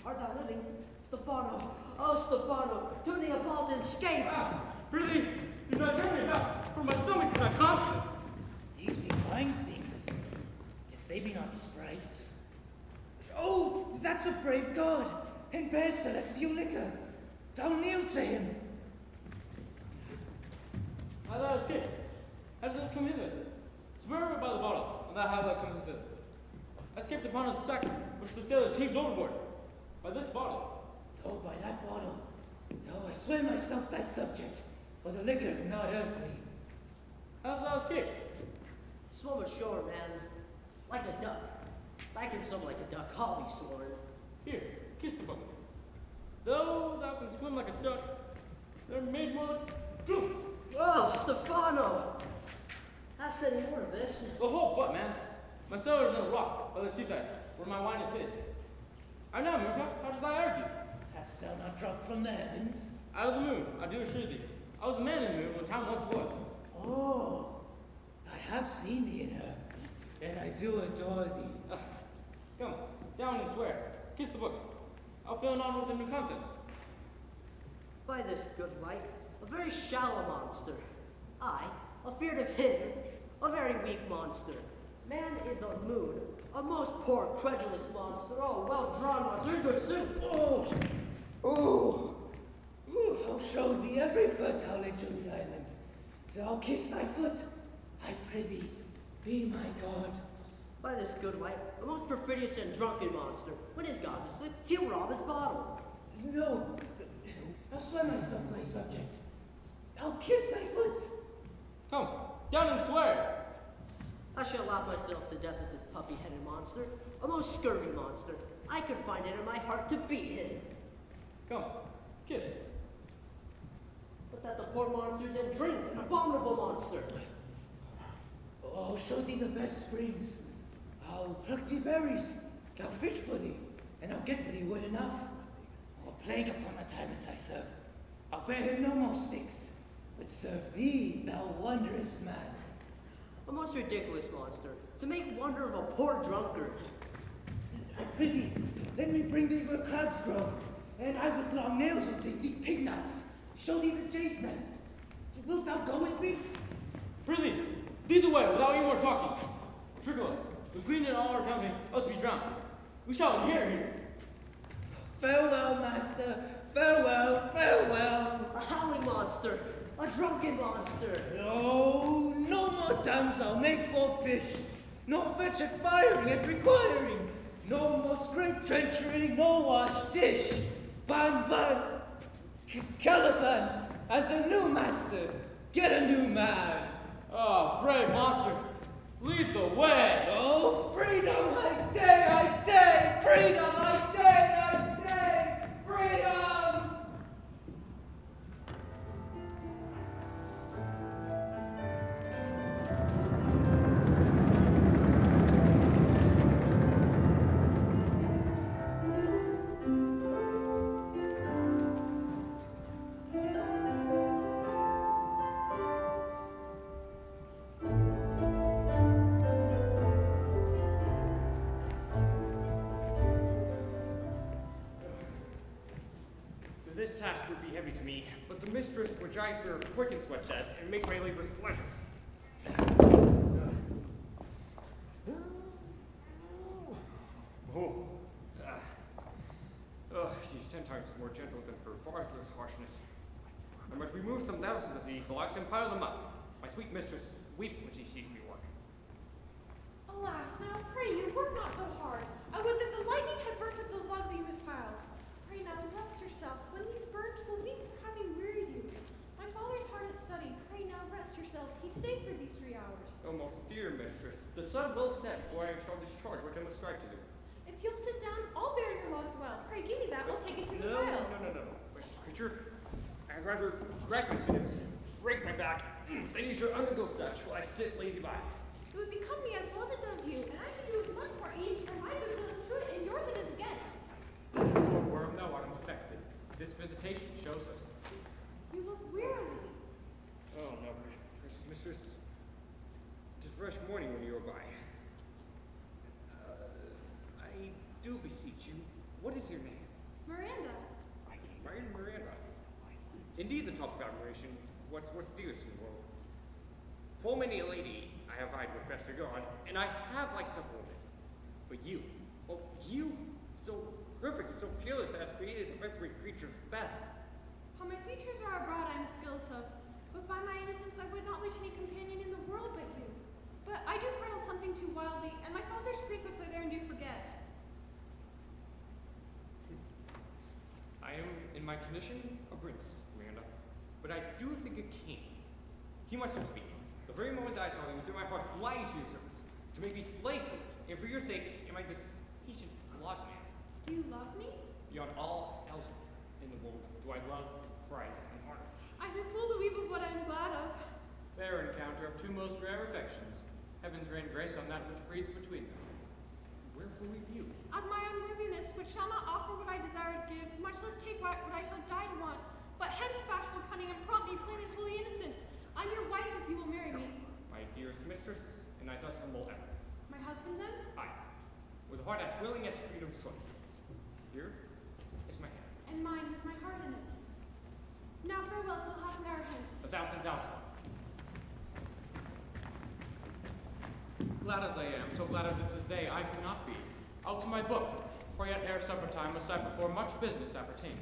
art thou living? Stephano! Oh, Stephano! To Neapolitan, escape! Prithee, do not turn me about, for my stomach's not constant. These be fine things, if they be not sprites. Oh, that's a brave god, and bears celestial liquor. Thou kneel to him. How thou escape? How does this come hither? Swear it by the bottle, and thou how thou comest hither. I escaped upon a sack which the sailors heaved overboard. By this bottle. Oh, by that bottle, though I swear myself thy subject, for the liquor's not earthly. How dost thou escape? Swim ashore, man. Like a duck. I can swim like a duck, I'll be sworn. Here, kiss the book. Though thou can swim like a duck, they're made more like goose. Oh, Stephano! Hast any more of this? The whole butt, man. My cellar is in a rock by the seaside, where my wine is hid. I know, Mirka, how dost thou argue? Hast thou not dropped from the heavens? Out of the moon, I do assure thee. I was a man in the moon when time once was. Oh, I have seen thee in her, and I do adore thee. Come, down and swear. Kiss the book. I'll fill it on with the new contents. By this good light, a very shallow monster. I, afeard of him, a very weak monster. Man in the moon, a most poor, credulous monster. Oh, well drawn monster, in good suit. Oh, oh, I'll show thee every fertile edge of the island. So I'll kiss thy foot. I prithee, be my god. By this good light, a most perfidious and drunken monster. When his god is asleep, he'll rob his bottle. No, I'll swear myself thy subject. I'll kiss thy foot. Come, down and swear. I shall laugh myself to death at this puppy-headed monster, a most scurvy monster. I could find it in my heart to beat him. Come, kiss. But that the poor monster's in drink, an abominable monster. I'll show thee the best springs. I'll pluck thee berries. I'll fish for thee, and I'll get thee wood enough. I'll plague upon the tyrant I serve. I'll bear him no more sticks, but serve thee, thou wondrous man. A most ridiculous monster, to make wonder of a poor drunkard. I prithee, let me bring thee where crabs grow, and I with long nails will dig thee pig nuts. Show thee the jay's nest. Wilt thou go with me? Prithee, lead the way without any more talking. Trickle, the queen and all our company ought to be drowned. We shall inherit here. Farewell, master. Farewell, farewell. A howling monster, a drunken monster. No, no more times I'll make for fish, nor fetch at firing and requiring. No more scrape trenchery, nor wash dish. Caliban, as a new master, get a new man. Ah, brave monster, lead the way. Oh, freedom, I day, freedom, I day, freedom. This task would be heavy to me, but the mistress which I serve quickens my stead and makes my labors pleasures. She's 10 times more gentle than her father's harshness. I must remove some thousands of these logs and pile them up. My sweet mistress weeps when she sees me work. Alas, now pray you, work not so hard. I would that the lightning had burnt up those logs that you mispiled. Pray now, rest yourself. When these burnt will weep for having wearied you. My father's hard at study. Pray now, rest yourself. He's safe for these 3 hours. Oh, most dear mistress, the sun will set before I shall discharge what I must strive to do. If you'll sit down, I'll bear your logs well. Pray give me that. We'll take it to the No, pile. no. Precious creature, I'd rather drag my sins, break my back, than you should undergo such while I sit lazy by. It would become me as well as it does you, and I should do it with much more ease, for my good will is to it, and yours it is against. Poor worm, thou art infected. This visitation shows us. You look wearily. Oh, no, precious mistress. It is fresh morning when you are by. I do beseech you, what is your name? Miranda. Graydon Miranda. Indeed, the top admiration, what's worth dearest in the world. Full many a lady I have eyed with best regard, and I have liked several women. But you, oh, you, so perfect and so peerless that has created of every creature's best. How my features are abroad I am skilless of, but by my innocence I would not wish any companion in the world but you. But I do prattle something too wildly, and my father's precepts I therein do forget. I am, in my condition, a prince, Miranda, but I do think a king. He must so speak. The very moment that I saw you, through my heart flying to your service, to make me slave to it, and for your sake, am I this patient blood man. Do you love me? Beyond all else in the world, do I love, prize, and honor. I've been full to weep of what I am glad of. Fair encounter of two most rare affections. Heavens rain grace on that which breeds between them. Wherefore weep you? At my unworthiness, which shall not offer what I desire to give, much less take what I shall die to want. But hence bashful cunning and prompt me plain and holy innocence. I'm your wife if you will marry me. My dearest mistress, and I thus humble ever. My husband then? I, with a heart as willing as freedom's choice. Here is my hand. And mine with my heart in it. Now farewell till half an hour hence. 1,000,000. Glad as I am, so glad of this day I cannot be. Out to my book, for yet ere supper time must I perform much business appertain.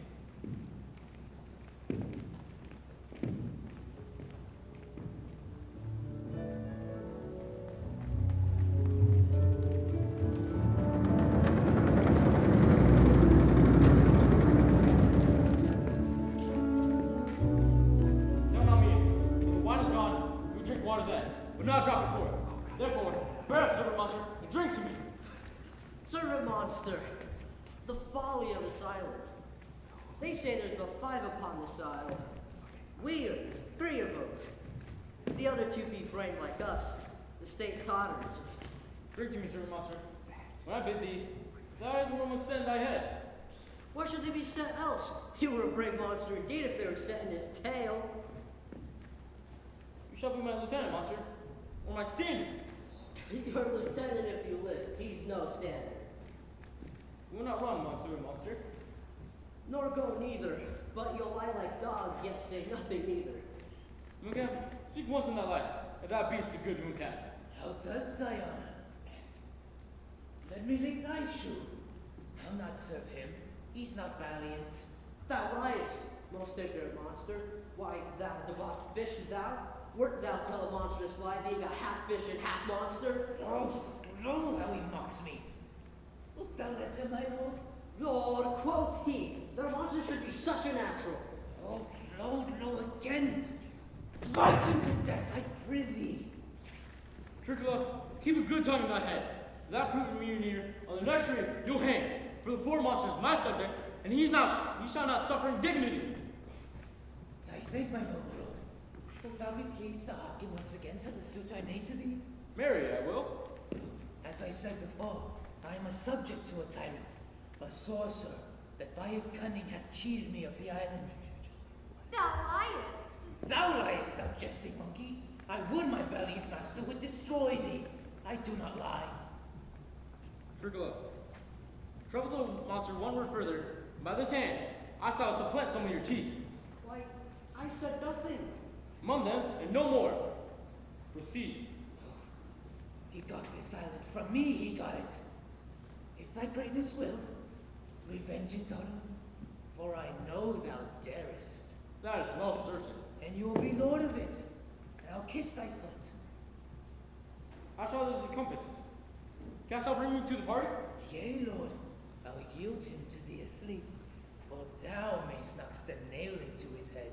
So now me, when the wine is gone, you drink water then, but not a drop before. Therefore, bear up, servant monster, and drink to me. Servant monster, the folly of this island. They say there's but 5 upon this isle. We are 3 of them. The other 2 be framed like us. The state totters. Drink to me, servant monster. When I bid thee, thou is the one must set in thy head. Where should they be set else? You were a brave monster indeed if they were set in his tail. You shall be my lieutenant, monster, or my standard. Your lieutenant if you list. He's no standard. You will not run, monster. Nor go neither, but you'll lie like dogs, yet say nothing neither. Mooncalf, speak once in thy life, if thou beest a good mooncalf. How does thy honor? Let me lick thy shoe. I'll not serve him. He's not valiant. Thou liest, most ignorant monster. Why, thou debauched fish, thou? Wert thou tell a monstrous lie, being a half fish and half monster? Oh, how he mocks me. Wilt thou let him, my lord? Lord, quoth he, that a monster should be such a natural. Oh, no, again. Fight him to death, I prithee. Tricula, keep a good tongue in thy head. Without proving me near, on the next tree you'll hang. For the poor monster is my subject, and he shall not suffer indignity. I thank my noble lord. Wilt thou be pleased to hearken once again to the suit I made to thee? Marry, I will. As I said before, I am a subject to a tyrant, a sorcerer, that by his cunning hath cheated me of the island. Thou liest. Thou liest, thou jesting monkey. I would my valiant master would destroy thee. I do not lie. Tricula, trouble the monster one word further, and by this hand I shall supplant some of your teeth. Why, I said nothing. Mum them, and no more. Proceed. He got this island from me, he got it. If thy greatness will, revenge it on him, for I know thou darest. That is most certain. And you will be lord of it, and I'll kiss thy foot. How shall this be compassed? Canst thou bring me to the party? Yea, lord, I'll yield him to thee asleep, or thou mayst knock the nail into his head.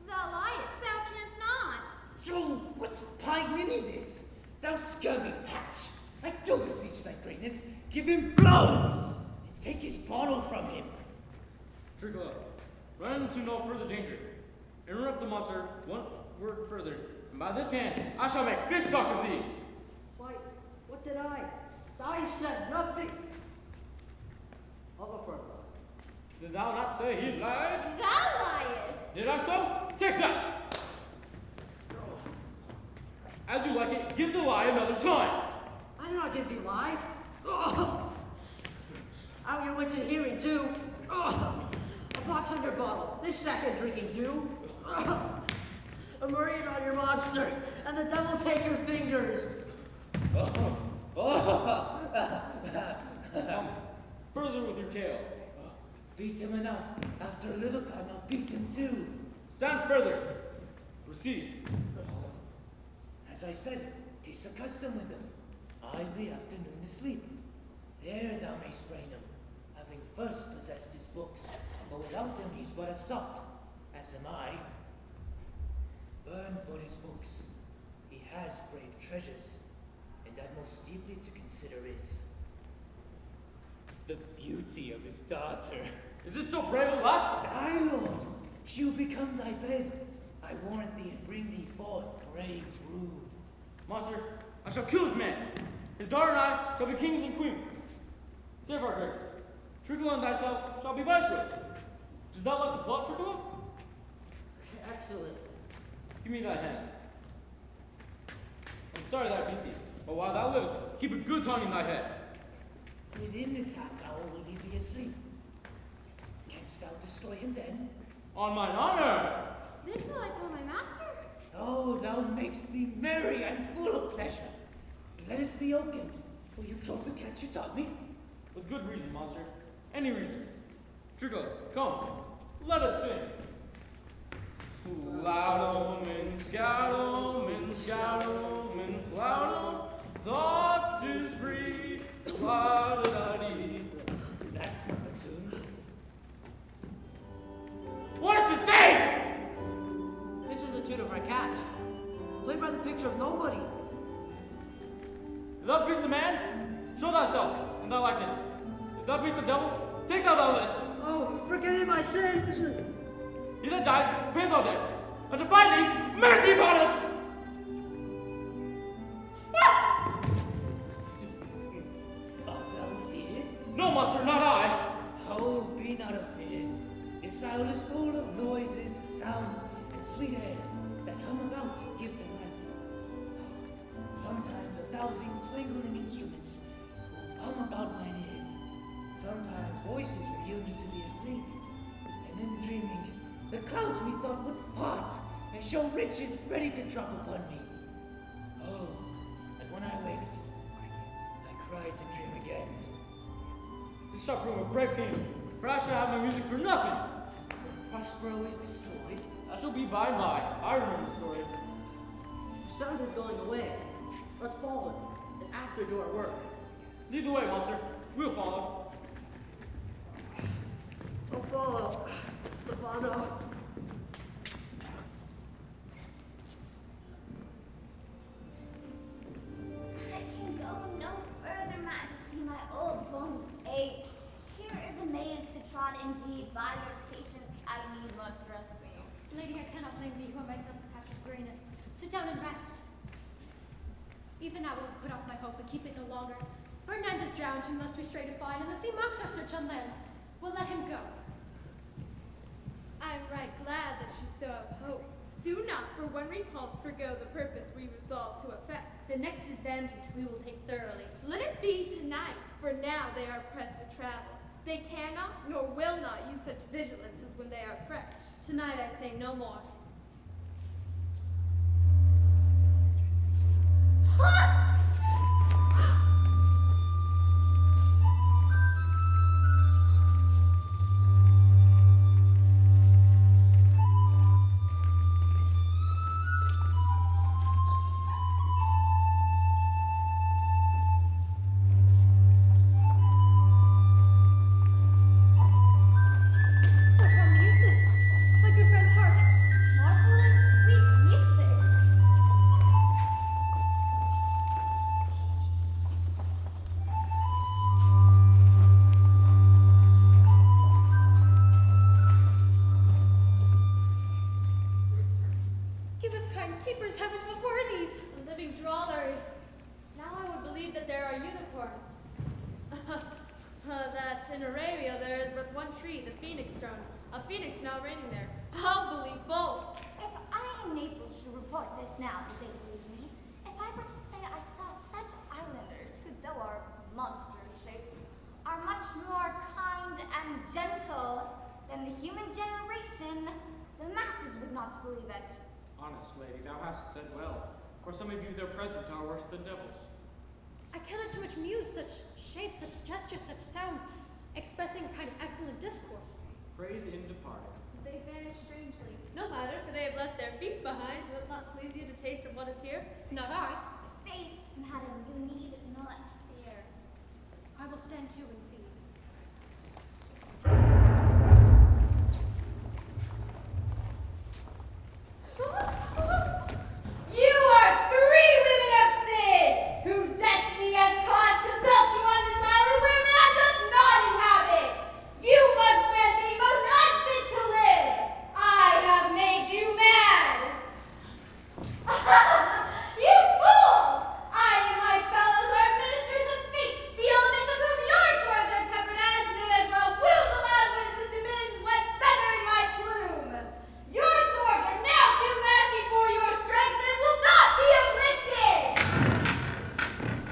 Thou liest, thou canst not. So, what's pining in this? Thou scurvy patch, I do beseech thy greatness, give him blows, and take his bottle from him. Tricula, run into no further danger. Interrupt the monster one word further, and by this hand I shall make fish stock of thee. Why, what did I? I said nothing. I'll go further. Did thou not say he lied? Thou liest. Did I so? Take that! As you like it, give the lie another time. I do not give thee lie. Ugh. Out your wits in hearing, too. Ugh. I'll Box under bottle. This second drinking do. A Marine on your monster, and the devil take your fingers. Come, further with your tale. Beat him enough. After a little time, I'll beat him too. Stand further. Proceed. As I said, 'tis a custom with them. I the afternoon asleep. There thou mayst brain him, having first possessed his books, but without him he's but a sot, as am I. Burn for his books. He has brave treasures, and that most deeply to consider is the beauty of his daughter. Is it so brave a lust? Aye, Lord, she'll become thy bed. I warrant thee and bring thee forth brave brood. Master, I shall kill this man. His daughter and I shall be kings and queens. Save our graces. Trickle and thyself shall be viceroys. Does thou like the plot, Trickle? Excellent. Give me thy hand. I'm sorry that I beat thee, but while thou livest, keep a good tongue in thy head. Within this half hour will he be asleep. Canst thou destroy him then? On mine honor! This will I tell my master. Oh, thou makest me merry and full of pleasure. Let us be oaken. Will you choke the cat you taught me? With good reason, master. Any reason. Trickle, come, let us sing. Flaudum and scatum and scatum and flaudum, thought is free, la-da-da-dee. That's not the tune. What is to say? This is the tune of our catch, played by the picture of nobody. If thou beest a man, show thyself in thy likeness. If thou beest a devil, take thou thy list. Oh, forgive me my sins. He that dies, pays all debts. And to find thee, mercy upon us! Ah! Art thou feared? No, master, not I. Oh, be not afraid. This isle is full of noises, sounds, and sweet airs that hum about to give delight. Sometimes 1,000 twangling instruments will hum about mine ears. Sometimes voices will yield me to be asleep, and then dreaming, the clouds methought would part and show riches ready to drop upon me. Oh, and when I waked, I cried to dream again. This shall prove a brave kingdom, for I shall have my music for nothing. When Prospero is destroyed, That shall be by and by. I remember the story. The sound is going away. Let's follow it, and after do our work. Lead the way, master. We'll follow. I'll follow. Stephano. I can go no further, Majesty. My old bones ache. Here is a maze to trot indeed. By your patience, Academy must rest me. Lady, I cannot blame thee who am myself attacked with grayness. Sit down and rest. Even I will put off my hope and keep it no longer. Ferdinand is drowned, whom thus we stray to find, and the sea mocks our search on land. We'll let him go. I'm right glad that she so have hope. Do not for one repulse forgo the purpose we resolve to effect. The next advantage we will take thoroughly. Let it be tonight, for now they are pressed for travel. They cannot nor will not use such vigilance as when they are fresh. Tonight I say no more. What harmony is this? My good friends, hark! Marvelous sweet music. Give us kind keepers, heavens, what were these? A living drollery. Now I would believe that there are unicorns. That in Arabia there is but one tree, the phoenix throne. A phoenix now reigning there. I'll believe both. If I in Naples should report this now, would they believe me? If I were to say I saw such islanders who, though are monster in shape, are much more kind and gentle than in the human generation, the masses would not believe it. Honest lady, thou hast said well. For some of you there present are worse than devils. I cannot too much muse such shapes, such gestures, such sounds, expressing a kind of excellent discourse. Praise in departing. They vanish strangely. No matter, for they have left their feast behind. Will it not please you to taste of what is here? Not I. Faith, madam, you need not fear. I will stand to and feed. You are 3 women of sin, whom destiny has caused to build you on this island where man doth not inhabit. You mugsmen be most unfit to live. I have made you mad. You fools! I and my fellows are ministers of fate, the elements of whom your swords are tempered as, may as well woo the loud winds as diminishes one feather in my plume. Your swords are now too massy for your strength and will not be uplifted.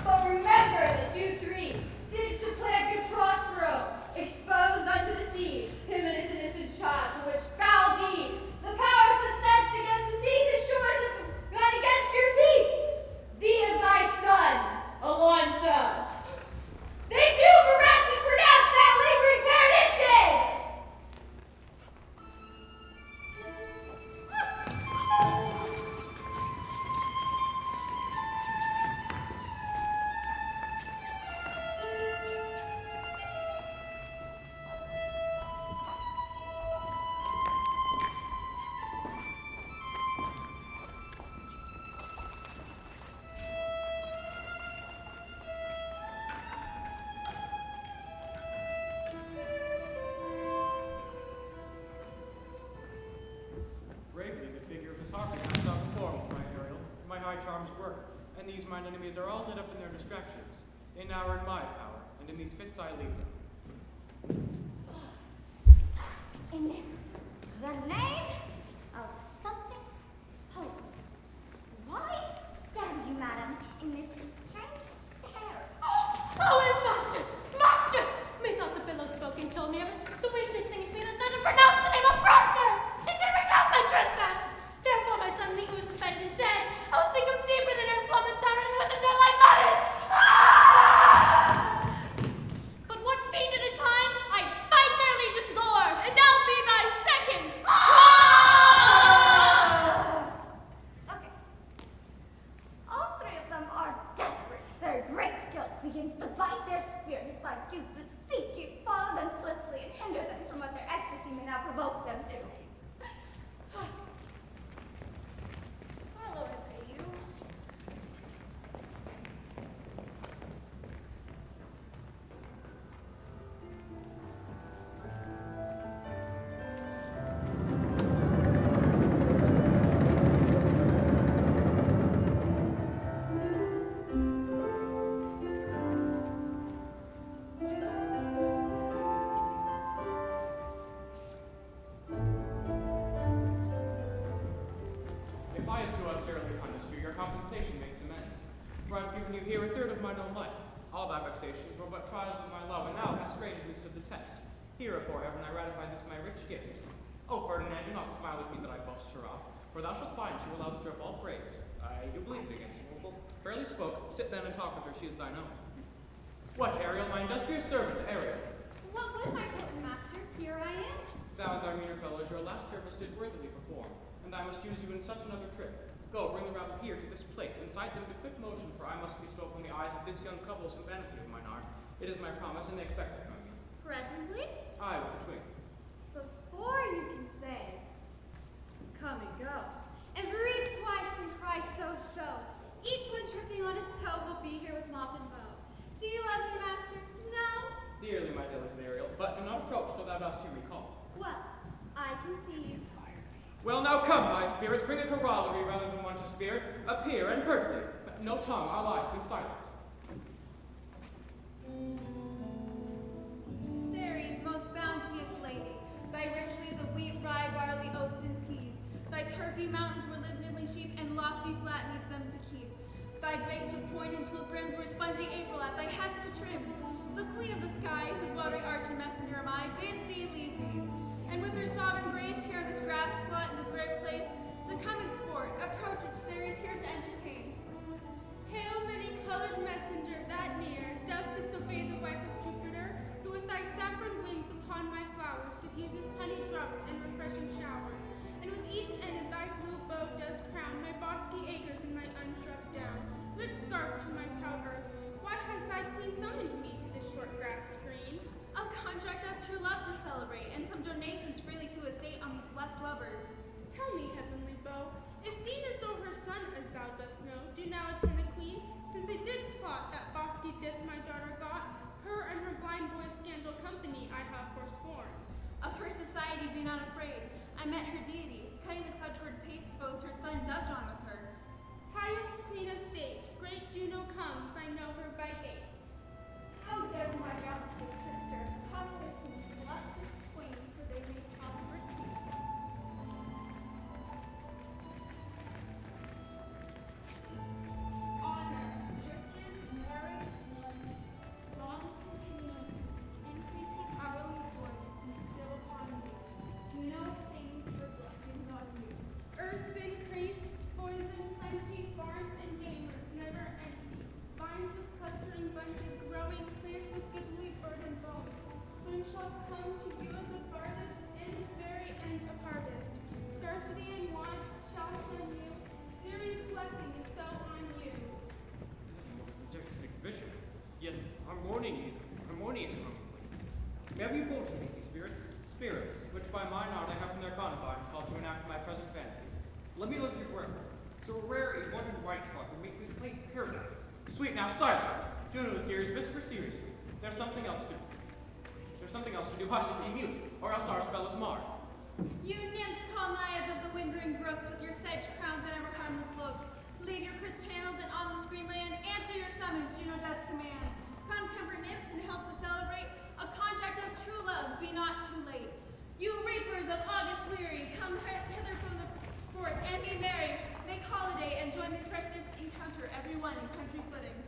But remember that you 3 did supplant good Prospero, exposed unto the sea, him and his innocent child, for which foul deed the powers that sensed against the seas and shores have gone against your peace. Thee and thy son, Alonso. They do bereft and pronounce that lingering perdition. Bravely the figure of the Sarpent hast thou performed, my Ariel. My high charms work, and these mine enemies are all lit up in their distractions. They now are in my power, and in these fits I leave them. In the name of something holy, why stand you, madam, in this strange stare? Oh, it is monstrous! Monstrous! Methought the billow spoke and told me of it. The waves did sing to me, and the thunder pronounced the name of Prospero! It did recount my trespass! Therefore my son, the ooze, is spent and dead. I will sink him deeper than earth plumb and tower, and with him there lie knotted! But what fate at a time, I'd fight their legions o'er, and thou be thy second! Okay. All 3 of them are desperate. Their great guilt begins to bite their spirits. I do beseech you, follow them swiftly and hinder them from what their ecstasy may now provoke them to. Follow, I pray you. If I have to us early punished you, your compensation makes amends. For I've given you here 1/3 of mine own life. All thy vexations were but trials of my love, and now hast strangely stood the test. Herefore have I ratified this my rich gift. Oh, Ferdinand, do not smile at me that I boast her off, for thou shalt find she will outstrip all praise. I do believe it against you. Well, fairly spoke. Sit then and talk with her, she is thine own. What, Ariel, my industrious servant, Ariel? What would my potent master? Here I am. Thou and thy meaner fellows your last service did worthily perform, and I must use you in such another trip. Go, bring the rabble here to this place, incite them to quick motion, for I must bestow from the eyes of this young couple some vanity of mine art. It is my promise, and they expect it from you. Presently? I with a twink. Before you can say, come and go, and breathe twice and cry so, each one tripping on his toe will be here with mop and bow. Do you love me, master? No? Dearly, my delicate Ariel, but do not approach till thou dost hear me call. Well, I can see you. Well, now come, my spirits, bring a corollary rather than one to spirit. Appear, and perfectly. No tongue, our lives be silent. Ceres, most bounteous lady, thy richly is of wheat, rye, barley, oats, and peas. Thy turfy mountains where live nibbling sheep, and lofty flat needs them to keep. Thy banks with point and twill brims where spongy April at thy haspa trims. The queen of the sky, whose watery arch and messenger am I, bids thee leave these, and with flashing showers, and with each end of thy blue bow dost crown my bosky acres and my unshrubbed down. Rich scarf to my proud earth, why has thy queen summoned me to this short grassed green? A contract of true love to celebrate, and some donations freely to estate on these blessed lovers. Tell me, heavenly bow, if Venus or her son, as thou dost know, do now attend the queen, since they did plot that bosky diss my daughter got, her and her blind boy's scandal company I have forsworn. Of her society be not afraid. I met her deity, cutting the cloud toward pace bows her son Dutch on with her. Highest queen of state, great Juno comes, I know her by gait. How dare my bountiful sister come with me to bless this queen so they may prosper speak. Honor, riches, merit, blessing, long continuance, increasing hourly joys bestow upon you. Juno sings her blessings on you. Earth's increase, poison, plenty, barns and gamers never empty. Vines with clustering bunches growing, plants with goodly burden bone. Spring shall come to you at the farthest and very end of harvest. Scarcity and want shall shun you. Ceres' blessing is so on you. This is the most majestic vision, yet harmonious strongly. May I be bold to meet these spirits? Spirits, which by mine art I have from their confines called to enact my present fancies. Let me live here forever. So rare a wondered right spot that makes this place paradise. Sweet, now silence! Juno and Ceres, whisper seriously. There's something else to do. There's something else to do. Hush and be mute, or else our spell is marred. You nymphs, call naiads of the windering brooks, with your sedge crowns and ever harmless looks. Leave your crisp channels and on this green land, answer your summons, Juno does command. Come, temper nymphs, and help to celebrate a contract of true love, be not too late. You reapers of August weary, come hither from the forth and be merry. Make holiday and join these fresh nymphs encounter everyone in country footing.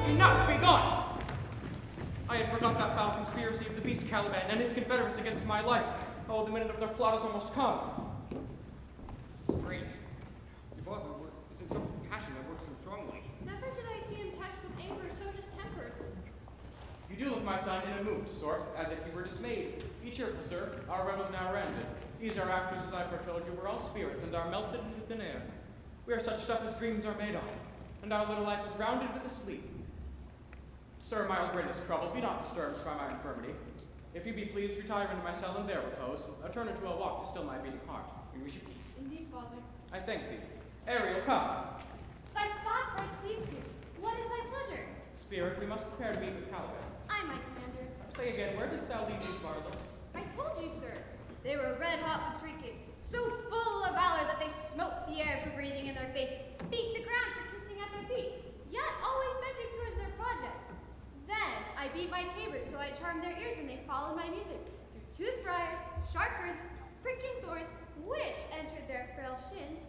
Enough, be gone! I had forgot that foul conspiracy of the beast Caliban and his confederates against my life. Oh, the minute of their plot has almost come. This is strange. Your father is in some passion that works so strongly. Never did I see him touched with anger so distempered. You do look, my son, in a mood, sort, as if you were dismayed. Be cheerful, sir. Our revels now are ended. These are actors, as I foretold you, were all spirits, and are melted into thin air. We are such stuff as dreams are made of, and our little life is rounded with a sleep. Sir, my old brain is troubled. Be not disturbed by my infirmity. If you be pleased, retire into my cell and there repose. A turn into a walk to still my beating heart. We wish you peace. Indeed, Father. I thank thee. Ariel, come. Thy thoughts I cleave to. What is thy pleasure? Spirit, we must prepare to meet with Caliban. Aye, my commander. Say again, where didst thou leave these varlets? I told you, sir. They were red hot with drinking, so full of valor that they smote the air for breathing in their faces, beat the ground for kissing at their feet, yet always bending towards their project. Then I beat my tabors so I charmed their ears and they followed my music. Through tooth briars, sharp bruises, pricking thorns, which entered their frail shins.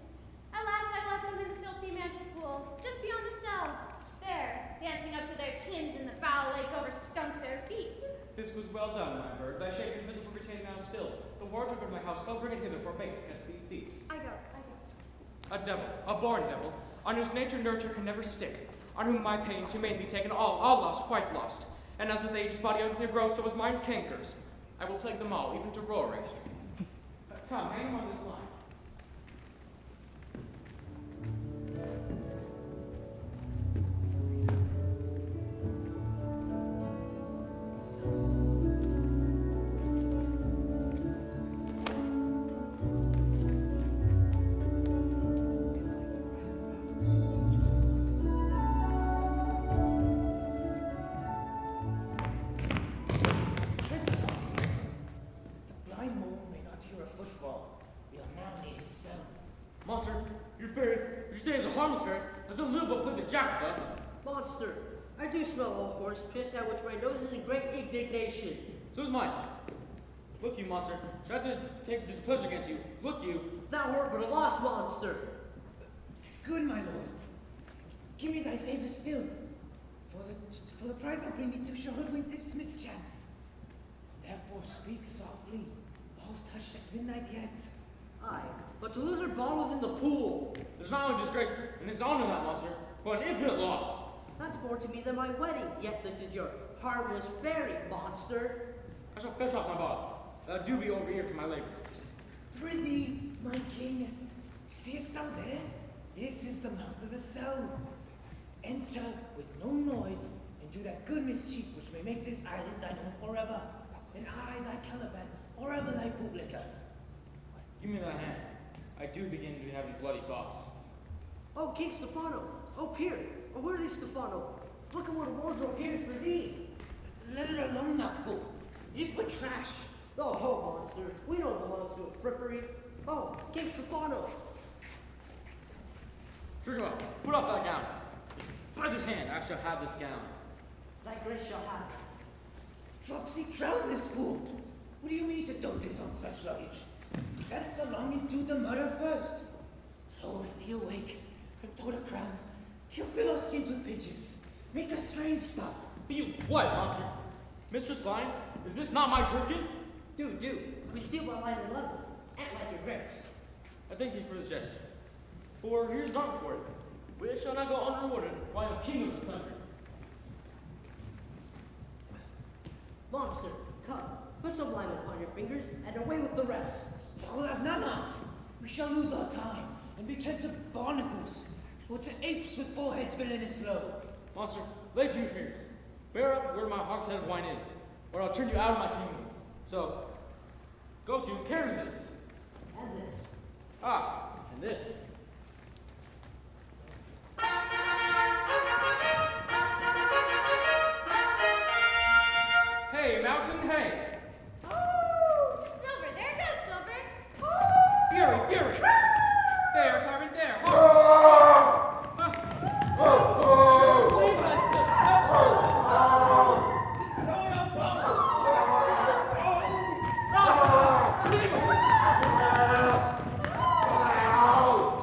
At last I left them in the filthy mantle pool, just beyond the cell. There, dancing up to their chins in the foul lake overstunk their feet. This was well done, my bird. Thy shape invisible retain now still. The wardrobe of my house, go bring it hither for bait to catch these thieves. I go. A devil, a born devil, on whose nature nurture can never stick, on whom my pains humanely taken, all lost, quite lost. And as with age his body uglier grows, so his mind cankers. I will plague them all, even to roaring. Come, hang him on this line. fairy, if you say it's a harmless fairy, has done little but play the jack with us. Monster, I do smell a horse piss, at which my nose is in great indignation. So is mine. Look you, monster, tried to take displeasure against you. Look you. Thou art but a lost monster. Good, my lord. Give me thy favor still. For the prize I'll bring thee to shall hoodwink this mischance. Therefore speak softly, whilst hushed as midnight yet. Aye, but to lose our bottles in the pool. There's not only disgrace and dishonor in that monster, but an infinite loss. That's more to me than my wedding, yet this is your harmless fairy, monster. I shall fetch off my bottle. Do be over here for my labor. Prithee, my king, seest thou there? This is the mouth of the cell. Enter with no noise, and do that good mischief which may make this island thine own forever, and I thy Caliban, or ever thy bootlicker. Give me that hand. I do begin to be having bloody thoughts. Oh, King Stephano. Oh, here. Oh, where is Stephano? Look at what a wardrobe here is for thee. Let it alone, thou fool. It is but trash. Oh, ho, monster. We don't belong to a frippery. Oh, King Stephano. Trigger, put off that gown. By this hand, I shall have this gown. Thy grace shall have it. Dropsy, drown this fool. What do you mean to dote this on such luggage? That's along into the murder first. So if thee awake from total crown, he'll fill our skins with pinches. Make us strange stuff. Be you quiet, monster. Mistress Lion, is this not my drunken? Do. We steal by line and level. Act like your grace. I thank thee for the jest. For here's not for it. Which shall not go unrewarded, while I am king of this country. Monster, come. Put some lime upon your fingers, and away with the rest. I'll have none on't. We shall lose our time, and be turned to barnacles, or to apes with foreheads villainous low. Monster, lay to your fingers. Bear up where my hogshead of wine is, or I'll turn you out of my kingdom. So, go to, carry this. And this. Ah, and this. Hey, mountain, hey! Silver, there goes Silver. Fury! There, tyrant, there! Leave us!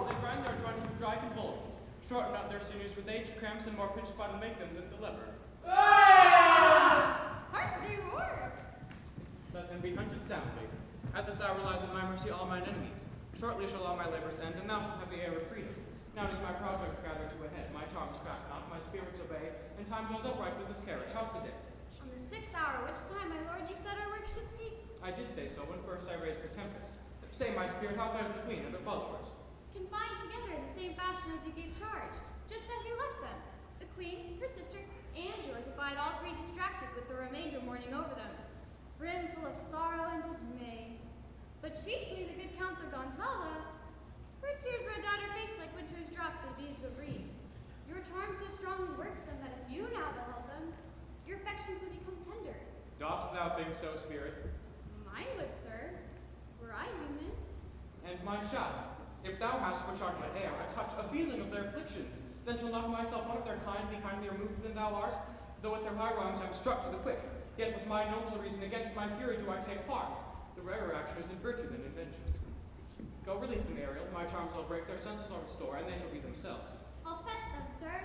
They grind their joints with dry convulsions, shorten out their sinews with age, cramps, and more pinch by to make them than deliver. Hark, they roar. Let them be hunted soundly. At this hour lies in my mercy all mine enemies. Shortly shall all my labors end, and thou shalt have the air of freedom. Now does my project gather to a head, my charms track not, my spirits obey, and time goes upright with this carriage. How's the day? On the 6th hour, which time, my lord, you said our work should cease? I did say so when first I raised the Tempest. Say, my spirit, how fares the queen and her followers? Confined together in the same fashion as you gave charge, just as you left them. The queen, her sister, and yours abide all three distracted with the remainder mourning over them, brimful of sorrow and dismay. But chiefly the good counsel Gonzala, her tears ran down her face like winter's drops in beads of breeze. Your charm so strongly works them that if you now beheld them, your affections would become tender. Dost thou think so, spirit? Mine would, sir, were I human. And mine shall. If thou hast, which art my heir, a touch, a feeling of their afflictions, then shall not myself one of their kind be kindlier moved than thou art, though with their high rhymes I'm struck to the quick. Yet with my noble reason against my fury do I take part. The rarer action is in virtue than in vengeance. Go release them, Ariel. My charms will break, their senses will restore, and they shall be themselves. I'll fetch them, sir.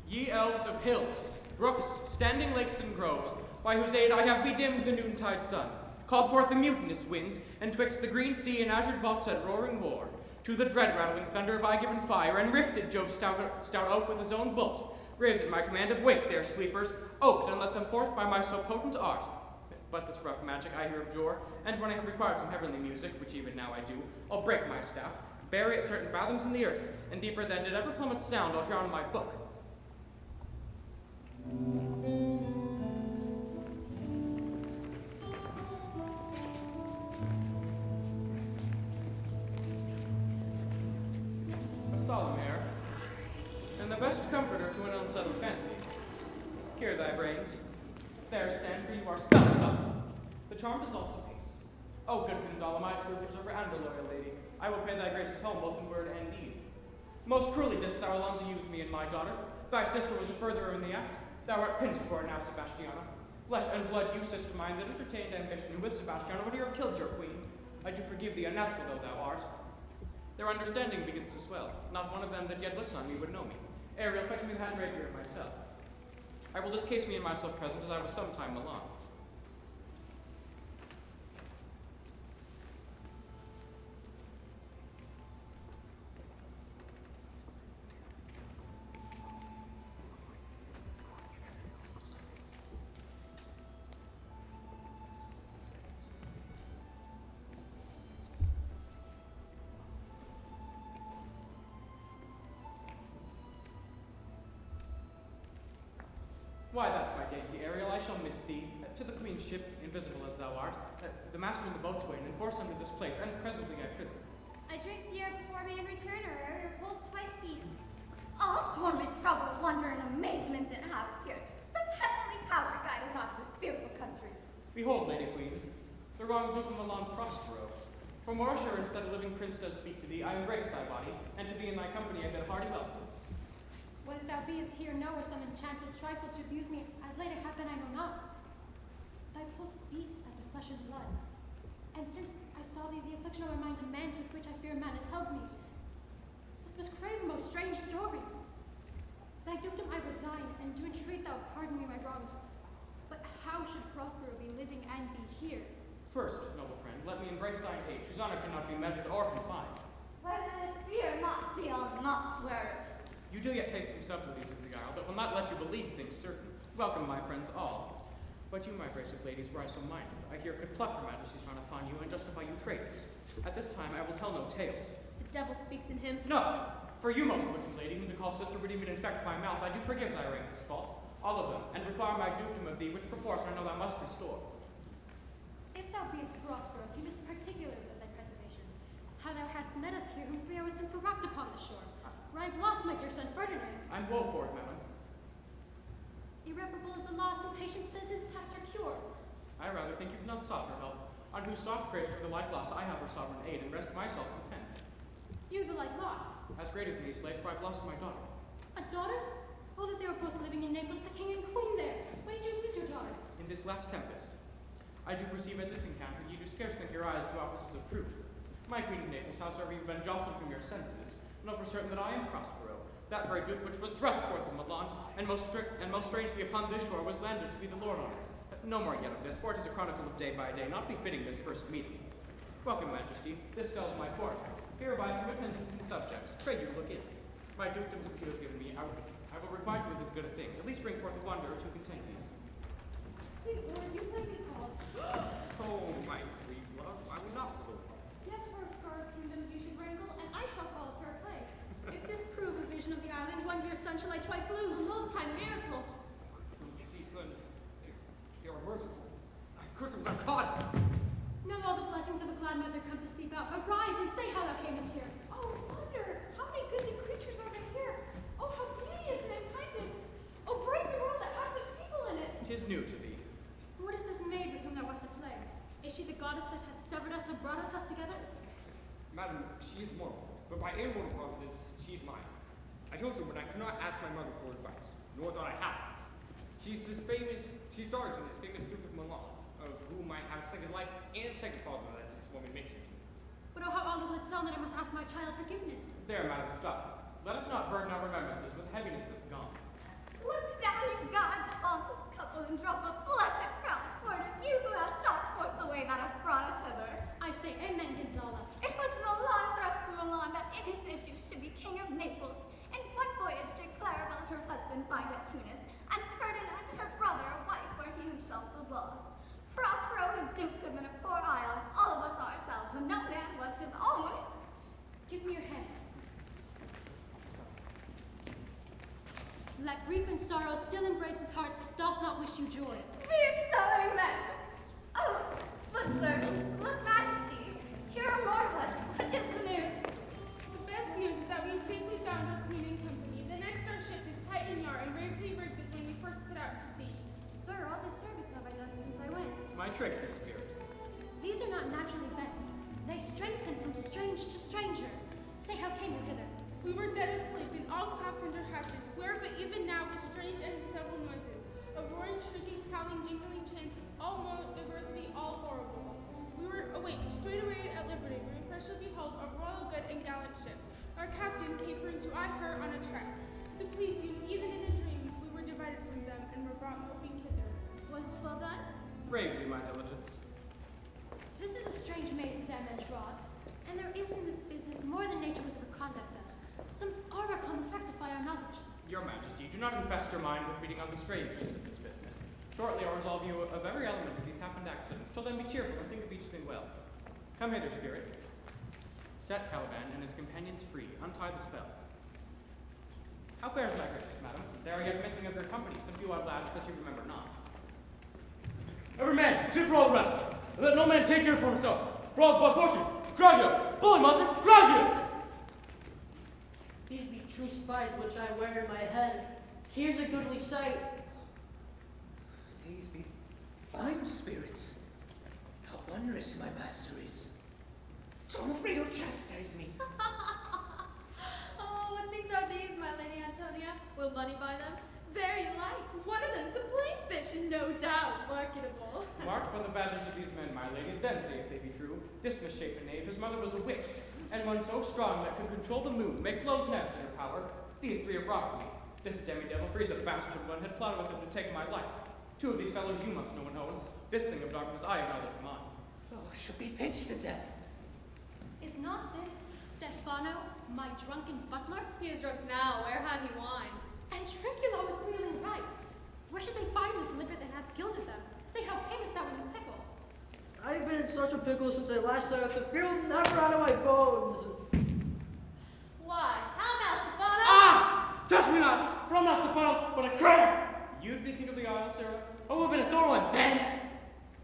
Ye elves of hills, brooks, standing lakes and groves, by whose aid I have bedimmed the noontide sun, call forth the mutinous winds, and twixt the green sea and azured vaults at roaring war, to the dread rattling thunder have I given fire, and rifted Jove's stout oak with his own bolt. Raised at my command of wake their sleepers, oaked, and let them forth by my so potent art. But this rough magic I here abjure, and when I have required some heavenly music, which even now I do, I'll break my staff, bury it certain fathoms in the earth, and deeper than did ever plummet sound I'll drown my book. A solemn air, and the best comforter to an unsettled fancy. Here thy brains. There stand, for you are spell-stopped. The charm is also peace. Oh, good Gonzala, my troopers over and the loyal lady, I will pay thy gracious home both in word and deed. Most cruelly didst thou Alonso use me and my daughter. Thy sister was a furtherer in the act. Thou art pinched for her now, Sebastiana. Flesh and blood, you sister mine, that entertained ambition with Sebastiana would here have killed your queen. I do forgive thee, unnatural though thou art. Their understanding begins to swell. Not one of them that yet looks on me would know me. Ariel, fetch me the hand rapier of myself. I will discase me in myself present, as I was sometime Milan. Why, that's my dainty Ariel, I shall miss thee. To the queen's ship, invisible as thou art, the master in the boatswain, and force unto this place, and presently I prithee. I drink the air before me in return, or your pulse twice beat. All torment, trouble, wonder, and amazement inhabits here. Some heavenly power guide us out to this fearful country. Behold, Lady Queen, the wrong Duke of Milan Prospero. For more assurance that a living prince does speak to thee, I embrace thy body, and to be in thy company I bid hearty welcome. Whether thou beest here know or some enchanted trifle to abuse me, as later happen I know not. Thy pulse beats as of flesh and blood. And since I saw thee, the affliction of my mind demands with which I fear man has held me. This must crave a most strange story. Thy dukedom I resign, and do entreat thou pardon me my wrongs. But how should Prospero be living and be here? First, noble friend, let me embrace thine age, whose honor cannot be measured or confined. Whether this fear not be, I'll not swear it. You do yet taste some subtleties of the isle, but will not let you believe things certain. Welcome, my friends all. But you, my grace of ladies, were I so minded, I hear could pluck her majesty's frown upon you and justify you traitors. At this time I will tell no tales. The devil speaks in him. No! For you, most wicked lady, whom to call sister would even infect my mouth, I do forgive thy reignless fault, all of them, and require my dukedom of thee, which perforce I know thou must restore. If thou beest Prospero, give us particulars of thy preservation. How thou hast met us here, whom 3 hours since were wrecked upon the shore. For I have lost my dear son Ferdinand. I'm woe for it, madam. Irreparable is the loss, so patient says it is past her cure. I rather think you've not sought her help. On whose soft grace for the like loss I have her sovereign aid, and rest myself content. You the like loss. As great as me, slave, for I've lost my daughter. A daughter? Oh, that they were both living in Naples, the king and queen there. When did you lose your daughter? In this last tempest. I do perceive at this encounter ye do scarce think your eyes do offices of truth. My queen of Naples, howsoever you've been jostled from your senses, know for certain that I am Prospero, that very duke which was thrust forth from Milan, and most strangely upon this shore was landed to be the lord on it. No more yet of this, for it is a chronicle of day by day, not befitting this first meeting. Welcome, majesty. This cell's my court. Here abide your attendants and subjects. Pray you look in. My dukedoms that you have given me, I will requite you with as good a thing. At least bring forth a wanderer to content me. Sweet lord, you might be called. Oh, my sweet love, I would not for the world. Yes, for a scar of kingdoms you should wrangle, and I shall call fair play. If this prove a vision of the island, one dear son shall I twice lose. A most high miracle. Deceased son, you are merciful. I curse him without cause. Now all the blessings of a glad mother compass thee about. Arise and say how thou camest here. Oh, wonder, how many goodly creatures are there here? Oh, how beauteous and kindness! Oh, brave the world that has such people in it! 'Tis new to thee. What is this maid with whom thou wast at play? Is she the goddess that hath severed us and brought us thus together? Madam, she is mortal, but by immortal providence, she is mine. I told you when I could not ask my mother for advice, nor thought I had. She stars in this famous Duke of Milan, of whom I have second life and second father that this woman makes her to me. But oh, how audible it sound that I must ask my child forgiveness. There, madam, stop. Let us not burden our remembrances with heaviness that's gone. Look down, you gods, upon this couple and drop a blessed crown, for it is you who have shot forth the way that hath brought us hither. I say amen, Gonzala. It was Milan thrust from Milan that in his issue should be king of Naples. And what voyage did Caliban her husband find at Tunis, and Ferdinand her brother a wife where he himself was lost? Prospero his dukedom in a poor isle, all of us ourselves, and no man was his own. Give me your hands. Let grief and sorrow still embrace his heart that doth not wish you joy. Be it so, amen. Oh, look, sir, look majesty. Here are more of us. What is the news? The best news is that we've safely found our queen and company. The next our ship is tight in yard and bravely rigged as when we first put out to sea. Sir, all this service have I done since I went. My tricks of spirit. These are not natural events. They strengthen from strange to strange. came you hither? We were dead asleep and all clapped under hatches, where but even now were strange and several noises, of roaring, shrieking, howling, jingling chains, all more diversity, all horrible. We were awake, straightway at liberty, refreshed to behold a royal good and gallant ship, our captain capering to eye her on a tress. To please you, even in a dream, we were divided from them and were brought moping hither. Was well done? Bravely, my diligence. This is a strange maze, as I meant, Rod, and there is in this business more than nature was ever conduct of. Some oracle must rectify our knowledge. Your Majesty, do not infest your mind with reading on the strangeness of this business. Shortly I'll resolve you of every element of these happened accidents. Till then be cheerful and think of each thing well. Come hither, spirit. Set Caliban and his companions free. Untie the spell. How fares my gracious madam? There are yet missing of your company some few odd lads that you remember not. Every man, shoot for all the rest. And let no man take care for himself. For all's but fortune. Gragia! Bully master, Gragia! These be true spies which I wear in my head. Here's a goodly sight. These be fine spirits. How wondrous my master is. So I'm afraid he'll chastise me. Oh, what things are these, my lady Antonia? Will money buy them? Very light. One of them's a plainfish, and no doubt marketable. Mark from the badges of these men, my ladies, then say if they be true. This misshapen knave, his mother was a witch, and one so strong that could control the moon, make flows nebs in her power. These three have robbed me. This demi-devil, for he's a bastard one, had plotted with him to take my life. Two of these fellows you must know and own. This thing of darkness I acknowledge mine. Oh, I shall be pinched to death. Is not this Stephano, my drunken butler? He is drunk now. Where had he wine? And Trinculo is really right. Where should they find this liquor that hath gilded them? Say, how camest thou in this pickle? I've been in such a pickle since I last saw the field, never out of my bones. Why, how now, Stephano? Ah! Touch me not! For I'm not Stephano, but a crab! You'd be king of the isle, Sarah? I would have been a sore one then!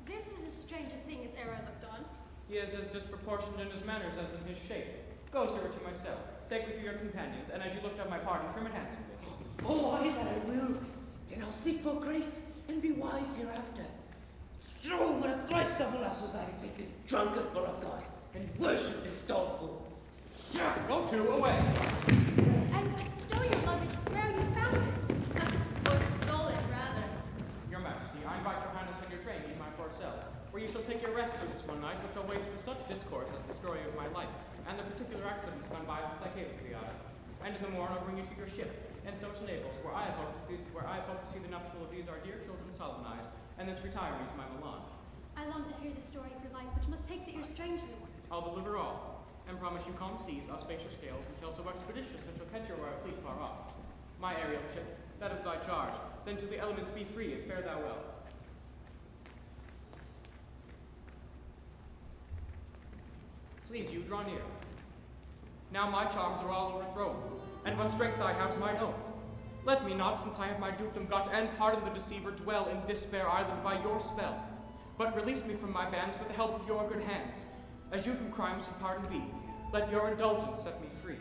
This is as strange a thing as e'er I looked on. He is as disproportioned in his manners as in his shape. Go, sir, to my cell. Take with you your companions, and as you looked at my pardon, trim it handsomely. Oh, aye, that I will. Then I'll seek for grace and be wise hereafter. Strong with a thrice double ass was I to take this drunkard for a god and worship this dog fool. Go to, away. And bestow your luggage where you found it. Or stole it, rather. Your Majesty, I invite your highness and your train to my poor cell, where you shall take your rest for this one night, which I'll waste with such discourse as the story of my life, and the particular accidents gone by since I came to the isle. And in the morn I'll bring you to your ship, and so to Naples, where I have hoped to see the nuptial of these our dear children solemnized, and thence retire me to my melange. I long to hear the story of your life, which must take the ear strangely. I'll deliver all, and promise you calm seas, auspicious gales, and sail so expeditious that you'll catch your royal fleet far off. My Ariel ship, that is thy charge. Then to the elements be free, and fare thou well. Please you, draw near. Now my charms are all overthrown, and what strength I have's mine own. Let me not, since I have my dukedom got, and pardon the deceiver, dwell in this fair island by your spell, but release me from my bands with the help of your good hands. As you from crimes to pardon be, let your indulgence set me free.